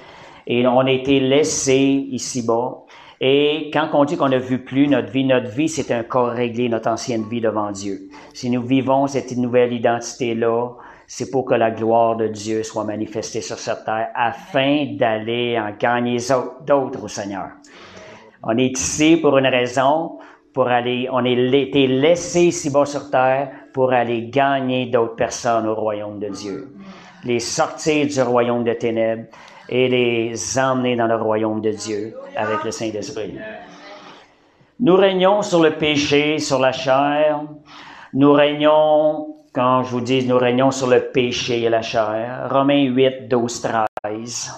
Et on a été laissés ici-bas. Et quand on dit qu'on n'a vu plus notre vie, c'est un corps réglé, notre ancienne vie devant Dieu. Si nous vivons cette nouvelle identité-là, c'est pour que la gloire de Dieu soit manifestée sur cette terre afin d'aller en gagner d'autres au Seigneur. On est ici pour une raison, on a été laissés ici-bas sur terre pour aller gagner d'autres personnes au royaume de Dieu. Les sortir du royaume de ténèbres et les emmener dans le royaume de Dieu avec le Saint-Esprit. Nous régnons sur le péché, sur la chair. Nous régnons, quand je vous dis, nous régnons sur le péché et la chair. Romains 8, 12, 13.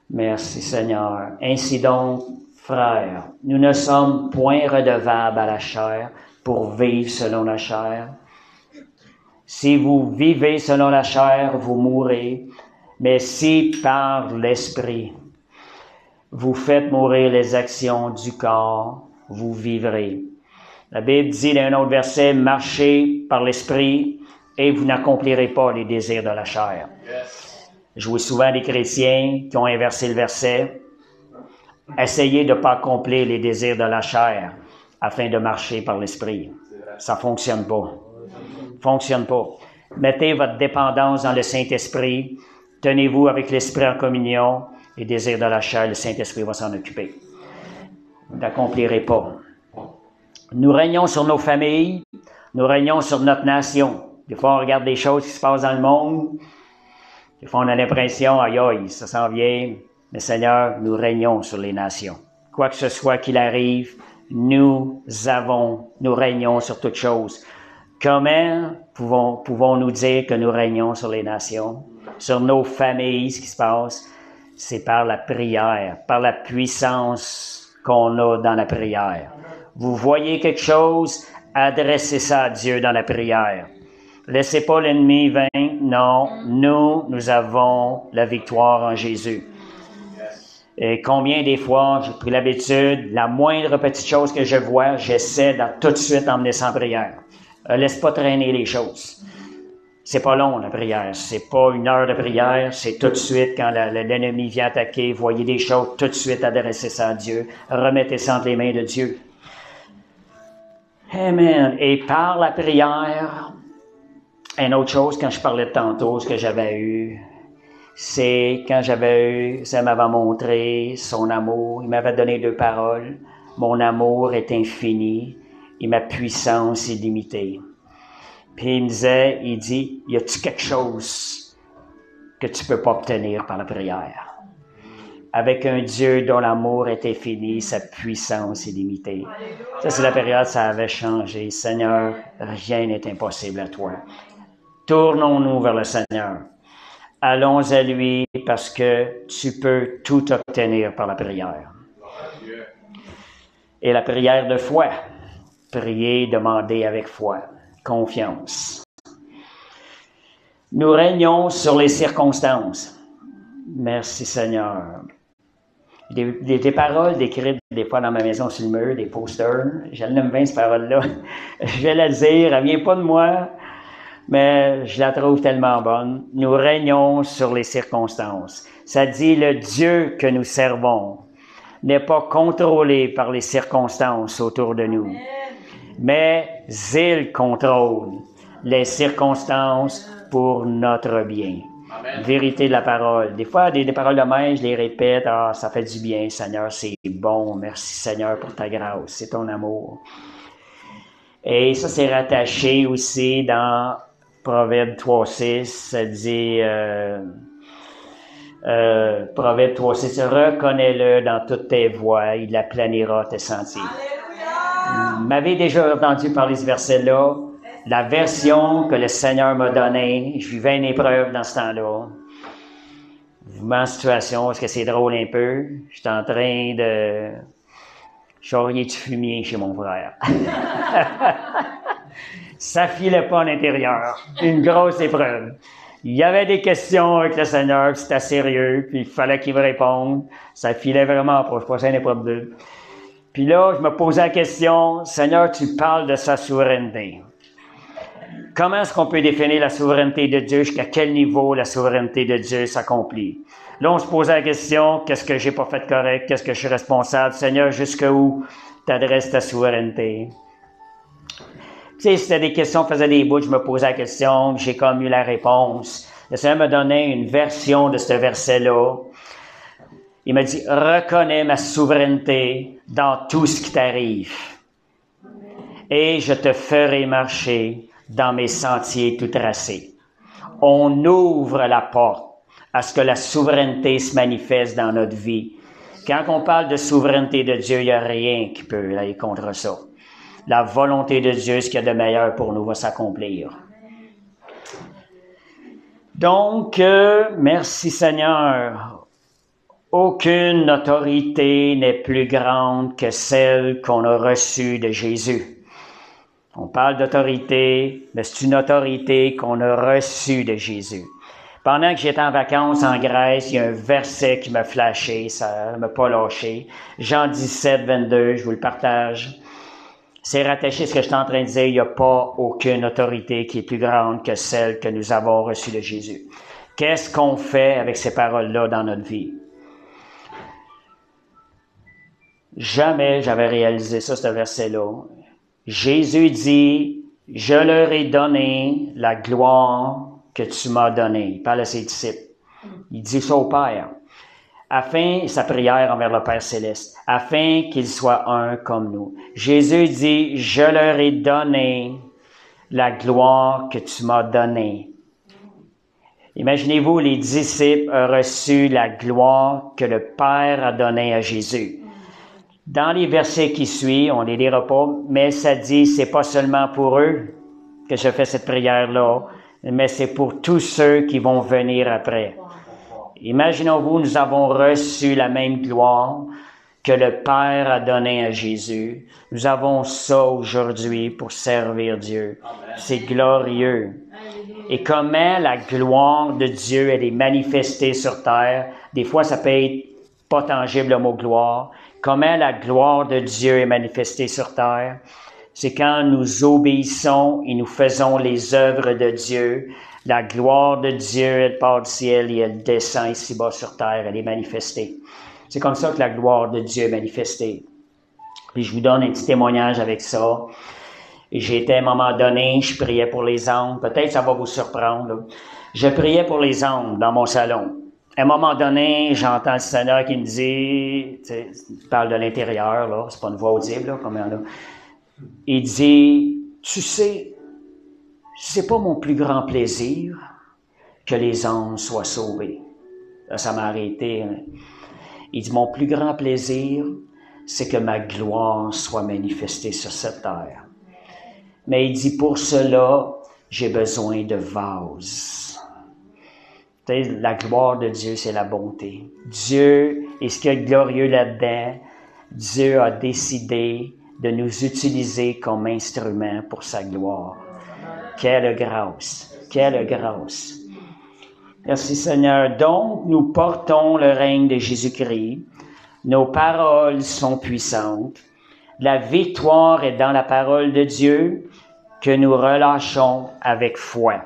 Merci Seigneur. Ainsi donc, frères, nous ne sommes point redevables à la chair pour vivre selon la chair. Si vous vivez selon la chair, vous mourrez, mais si par l'Esprit, vous faites mourir les actions du corps, vous vivrez. La Bible dit dans un autre verset, marchez par l'Esprit et vous n'accomplirez pas les désirs de la chair. Je vois souvent des chrétiens qui ont inversé le verset. Essayez de ne pas accomplir les désirs de la chair afin de marcher par l'Esprit. Ça fonctionne pas. Fonctionne pas. Mettez votre dépendance dans le Saint-Esprit. Tenez-vous avec l'Esprit en communion. Les désirs de la chair, le Saint-Esprit va s'en occuper. Vous n'accomplirez pas. Nous régnons sur nos familles. Nous régnons sur notre nation. Des fois, on regarde des choses qui se passent dans le monde. Des fois, on a l'impression, aïe, aïe, ça s'en vient. Mais Seigneur, nous régnons sur les nations. Quoi que ce soit qu'il arrive, nous régnons sur toutes choses. Comment pouvons-nous dire que nous régnons sur les nations, sur nos familles, ce qui se passe? C'est par la prière, par la puissance qu'on a dans la prière. Vous voyez quelque chose, adressez ça à Dieu dans la prière. Laissez pas l'ennemi vaincre. Non, nous avons la victoire en Jésus. Et combien des fois, j'ai pris l'habitude, la moindre petite chose que je vois, j'essaie de tout de suite emmener ça en prière. Laisse pas traîner les choses. C'est pas long, la prière. C'est pas une heure de prière. C'est tout de suite, quand l'ennemi vient attaquer, voyez des choses, tout de suite adressez ça à Dieu. Remettez ça entre les mains de Dieu. Amen. Et par la prière, une autre chose, quand je parlais de tantôt, ce que j'avais eu, c'est quand ça m'avait montré son amour. Il m'avait donné 2 paroles. Mon amour est infini et ma puissance est limitée. Puis il dit, y a-tu quelque chose que tu peux pas obtenir par la prière? Avec un Dieu dont l'amour est infini, sa puissance est limitée. Ça, c'est la période, ça avait changé. Seigneur, rien n'est impossible à toi. Tournons-nous vers le Seigneur. Allons à lui parce que tu peux tout obtenir par la prière. Et la prière de foi. Prier, demander avec foi. Confiance. Nous régnons sur les circonstances. Merci Seigneur. Des paroles décrites des fois dans ma maison sur le mur, des posters. Je l'aime bien cette parole-là. Je vais la dire, elle vient pas de moi, mais je la trouve tellement bonne. Nous régnons sur les circonstances. Ça dit le Dieu que nous servons n'est pas contrôlé par les circonstances autour de nous, mais il contrôle les circonstances pour notre bien. Amen. Vérité de la parole. Des fois, des paroles de même, je les répète, ça fait du bien, Seigneur, c'est bon. Merci, Seigneur, pour ta grâce, c'est ton amour. Et ça, c'est rattaché aussi dans Proverbe 3.6, ça dit, Proverbe 3.6, reconnais-le dans toutes tes voies, il aplanira tes sentiers. Vous m'avez déjà entendu parler de ce verset-là. La version que le Seigneur m'a donnée, je vivais une épreuve dans ce temps-là. Je vous mets en situation, parce que c'est drôle un peu. J'étais en train de charrier du fumier chez mon frère. Ça filait pas à l'intérieur. Une grosse épreuve. Il y avait des questions avec le Seigneur, puis c'était sérieux, puis il fallait qu'il me réponde. Ça filait vraiment pas. Je passais une épreuve de... Puis là, je me posais la question, Seigneur, tu parles de sa souveraineté. Comment est-ce qu'on peut définir la souveraineté de Dieu? Jusqu'à quel niveau la souveraineté de Dieu s'accomplit? Là, on se posait la question, qu'est-ce que j'ai pas fait de correct? Qu'est-ce que je suis responsable? Seigneur, jusqu'où t'adresses ta souveraineté? Tu sais, c'était des questions, faisais des bouts, je me posais la question, j'ai comme eu la réponse. Le Seigneur me donnait une version de ce verset-là. Il m'a dit, reconnais ma souveraineté dans tout ce qui t'arrive. Et je te ferai marcher dans mes sentiers tout tracés. On ouvre la porte à ce que la souveraineté se manifeste dans notre vie. Quand on parle de souveraineté de Dieu, il n'y a rien qui peut aller contre ça. La volonté de Dieu, ce qu'il y a de meilleur pour nous, va s'accomplir. Donc, merci Seigneur. Aucune autorité n'est plus grande que celle qu'on a reçue de Jésus. On parle d'autorité, mais c'est une autorité qu'on a reçue de Jésus. Pendant que j'étais en vacances en Grèce, il y a un verset qui m'a flashé, ça m'a pas lâché. Jean 17, 22, je vous le partage. C'est rattaché à ce que je suis en train de dire, il n'y a pas aucune autorité qui est plus grande que celle que nous avons reçue de Jésus. Qu'est-ce qu'on fait avec ces paroles-là dans notre vie? Jamais j'avais réalisé ça, ce verset-là. Jésus dit, « Je leur ai donné la gloire que tu m'as donnée. » Il parle à ses disciples. Il dit ça au Père. Afin, sa prière envers le Père Céleste, afin qu'ils soient un comme nous. Jésus dit, « Je leur ai donné la gloire que tu m'as donnée. » Imaginez-vous, les disciples ont reçu la gloire que le Père a donnée à Jésus. Dans les versets qui suivent, on les lira pas, mais ça dit, c'est pas seulement pour eux que je fais cette prière-là, mais c'est pour tous ceux qui vont venir après. Imaginons-vous, nous avons reçu la même gloire que le Père a donnée à Jésus. Nous avons ça aujourd'hui pour servir Dieu. C'est glorieux. Et comment la gloire de Dieu, elle est manifestée sur terre. Des fois, ça peut être pas tangible le mot gloire. Comment la gloire de Dieu est manifestée sur terre. C'est quand nous obéissons et nous faisons les œuvres de Dieu. La gloire de Dieu, elle part du ciel et elle descend ici-bas sur terre. Elle est manifestée. C'est comme ça que la gloire de Dieu est manifestée. Puis je vous donne un petit témoignage avec ça. J'étais à un moment donné, je priais pour les âmes. Peut-être ça va vous surprendre. Là. Je priais pour les âmes dans mon salon. À un moment donné, j'entends le Seigneur qui me dit, il parle de l'intérieur, là, c'est pas une voix audible, là, comme il y en a. Il dit, tu sais, c'est pas mon plus grand plaisir que les âmes soient sauvées. Là, ça m'a arrêté. Hein. Il dit, mon plus grand plaisir, c'est que ma gloire soit manifestée sur cette terre. Mais il dit, pour cela, j'ai besoin de vases. Tu sais, la gloire de Dieu, c'est la bonté. Dieu, et ce qu'il y a de glorieux là-dedans, Dieu a décidé de nous utiliser comme instrument pour sa gloire. Quelle grâce! Quelle grâce! Merci Seigneur. Donc, nous portons le règne de Jésus-Christ. Nos paroles sont puissantes. La victoire est dans la parole de Dieu que nous relâchons avec foi.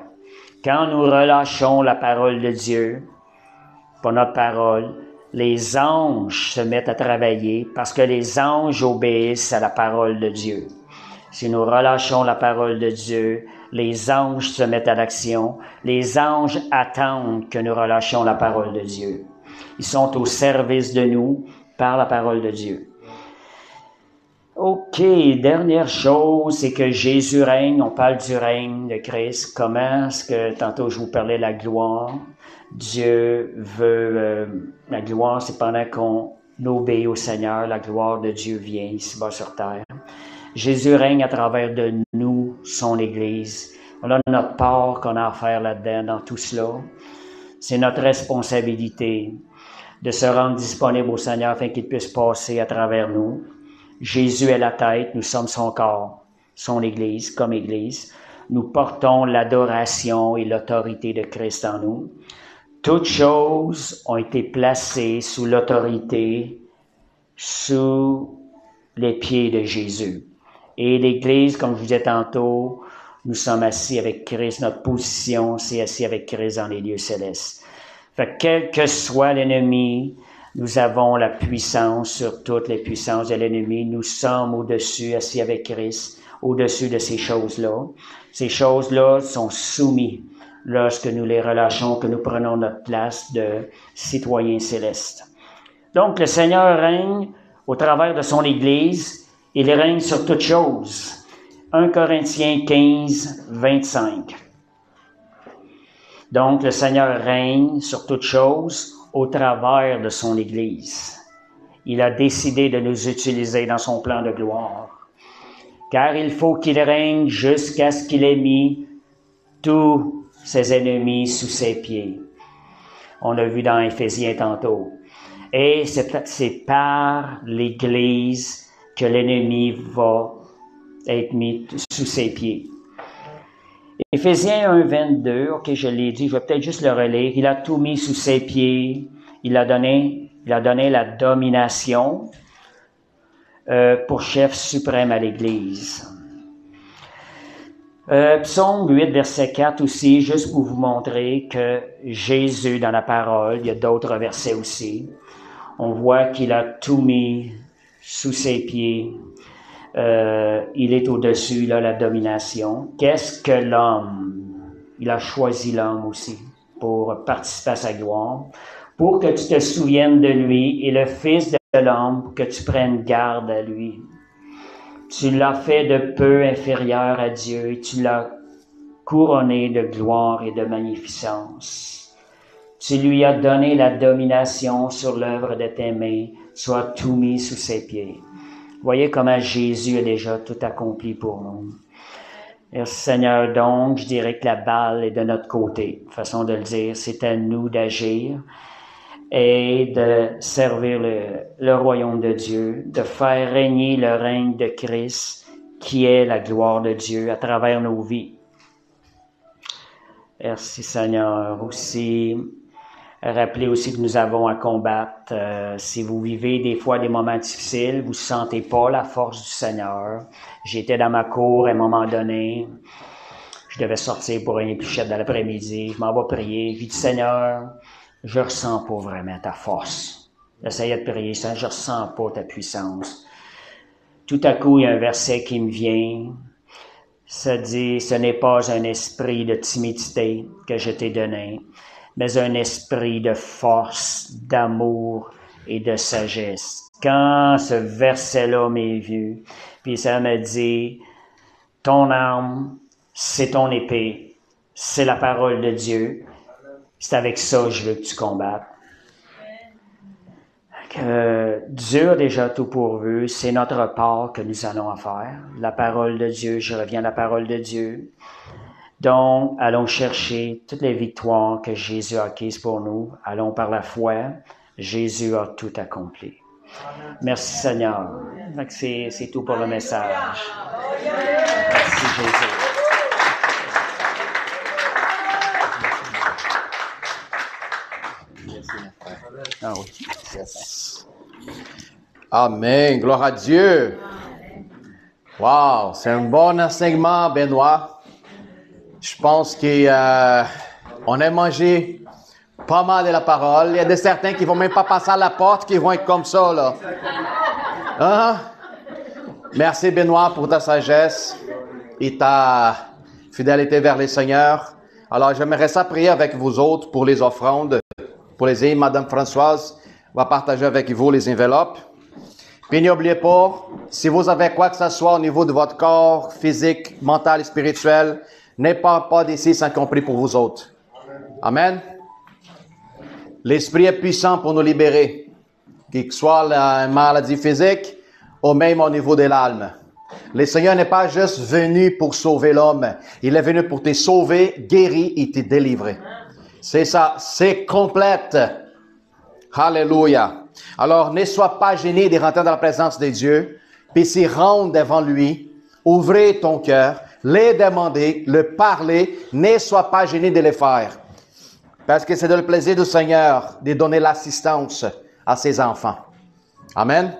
Quand nous relâchons la parole de Dieu, pas notre parole, les anges se mettent à travailler parce que les anges obéissent à la parole de Dieu. Si nous relâchons la parole de Dieu, les anges se mettent à l'action. Les anges attendent que nous relâchions la parole de Dieu. Ils sont au service de nous par la parole de Dieu. OK, dernière chose, c'est que Jésus règne. On parle du règne de Christ. Comment est-ce que, tantôt je vous parlais de la gloire. Dieu veut, la gloire, c'est pendant qu'on obéit au Seigneur, la gloire de Dieu vient ici-bas sur terre. Jésus règne à travers de nous, son Église. On a notre part qu'on a à faire là-dedans, dans tout cela. C'est notre responsabilité de se rendre disponible au Seigneur afin qu'il puisse passer à travers nous. Jésus est la tête, nous sommes son corps, son Église, comme Église. Nous portons l'adoration et l'autorité de Christ en nous. Toutes choses ont été placées sous l'autorité, sous les pieds de Jésus. Et l'Église, comme je vous disais tantôt, nous sommes assis avec Christ. Notre position, c'est assis avec Christ dans les lieux célestes. Fait que quel que soit l'ennemi, nous avons la puissance sur toutes les puissances de l'ennemi. Nous sommes au-dessus, assis avec Christ, au-dessus de ces choses-là. Ces choses-là sont soumises lorsque nous les relâchons, que nous prenons notre place de citoyens célestes. Donc, le Seigneur règne au travers de son Église. Il règne sur toutes choses. 1 Corinthiens 15, 25. Donc, le Seigneur règne sur toutes choses au travers de son Église. Il a décidé de nous utiliser dans son plan de gloire. Car il faut qu'il règne jusqu'à ce qu'il ait mis tous ses ennemis sous ses pieds. On l'a vu dans Éphésiens tantôt. Et c'est par l'Église que l'ennemi va être mis sous ses pieds. Éphésiens 1, 22, ok, je l'ai dit, je vais peut-être juste le relire. Il a tout mis sous ses pieds. Il a donné la domination pour chef suprême à l'Église. Psaume 8, verset 4 aussi, juste pour vous montrer que Jésus, dans la parole, il y a d'autres versets aussi, on voit qu'il a tout mis sous ses pieds. Il est au-dessus, il a la domination. Qu'est-ce que l'homme? Il a choisi l'homme aussi pour participer à sa gloire, pour que tu te souviennes de lui et le Fils de l'homme, que tu prennes garde à lui. Tu l'as fait de peu inférieur à Dieu et tu l'as couronné de gloire et de magnificence. Tu lui as donné la domination sur l'œuvre de tes mains, soit tout mis sous ses pieds. Voyez comment Jésus a déjà tout accompli pour nous. Merci Seigneur, donc je dirais que la balle est de notre côté. Façon de le dire, c'est à nous d'agir et de servir le royaume de Dieu, de faire régner le règne de Christ, qui est la gloire de Dieu à travers nos vies. Merci Seigneur. Aussi, rappelez aussi que nous avons à combattre. Si vous vivez des fois des moments difficiles, vous ne sentez pas la force du Seigneur. J'étais dans ma cour à un moment donné. Je devais sortir pour une épluchette dans l'après-midi. Je m'en vais prier. Je dis, Seigneur, je ressens pas vraiment ta force. J'essayais de prier, Seigneur, je ressens pas ta puissance. Tout à coup, il y a un verset qui me vient. Ça dit, ce n'est pas un esprit de timidité que je t'ai donné, mais un esprit de force, d'amour et de sagesse. Quand ce verset-là m'est vu, puis ça me dit, ton arme, c'est ton épée, c'est la parole de Dieu. C'est avec ça que je veux que tu combattes. Dieu a déjà tout pourvu, c'est notre part que nous allons en faire. La parole de Dieu, je reviens à la parole de Dieu. Donc, allons chercher toutes les victoires que Jésus a acquises pour nous. Allons par la foi. Jésus a tout accompli. Merci Seigneur. C'est tout pour le message. Merci Jésus. Ah oui. Yes. Amen. Gloire à Dieu. Wow, c'est un bon enseignement, Benoît. Je pense qu'on a mangé pas mal de la parole. Il y a des certains qui vont même pas passer à la porte, qui vont être comme ça, là. Hein? Merci, Benoît, pour ta sagesse et ta fidélité vers les Seigneurs. Alors, j'aimerais ça prier avec vous autres pour les offrandes. Pour les aides, Madame Françoise va partager avec vous les enveloppes. Puis n'oubliez pas, si vous avez quoi que ce soit au niveau de votre corps, physique, mental et spirituel, n'ayez pas d'ici sans compris pour vous autres. Amen. L'Esprit est puissant pour nous libérer, qu'il soit la maladie physique ou même au niveau de l'âme. Le Seigneur n'est pas juste venu pour sauver l'homme, il est venu pour te sauver, guérir et te délivrer. C'est ça, c'est complète. Alléluia. Alors, ne sois pas gêné de rentrer dans la présence de Dieu, puis s'y rendre devant lui, ouvrez ton cœur, les demander, le parler, ne sois pas gêné de le faire. Parce que c'est le plaisir du Seigneur de donner l'assistance à ses enfants. Amen.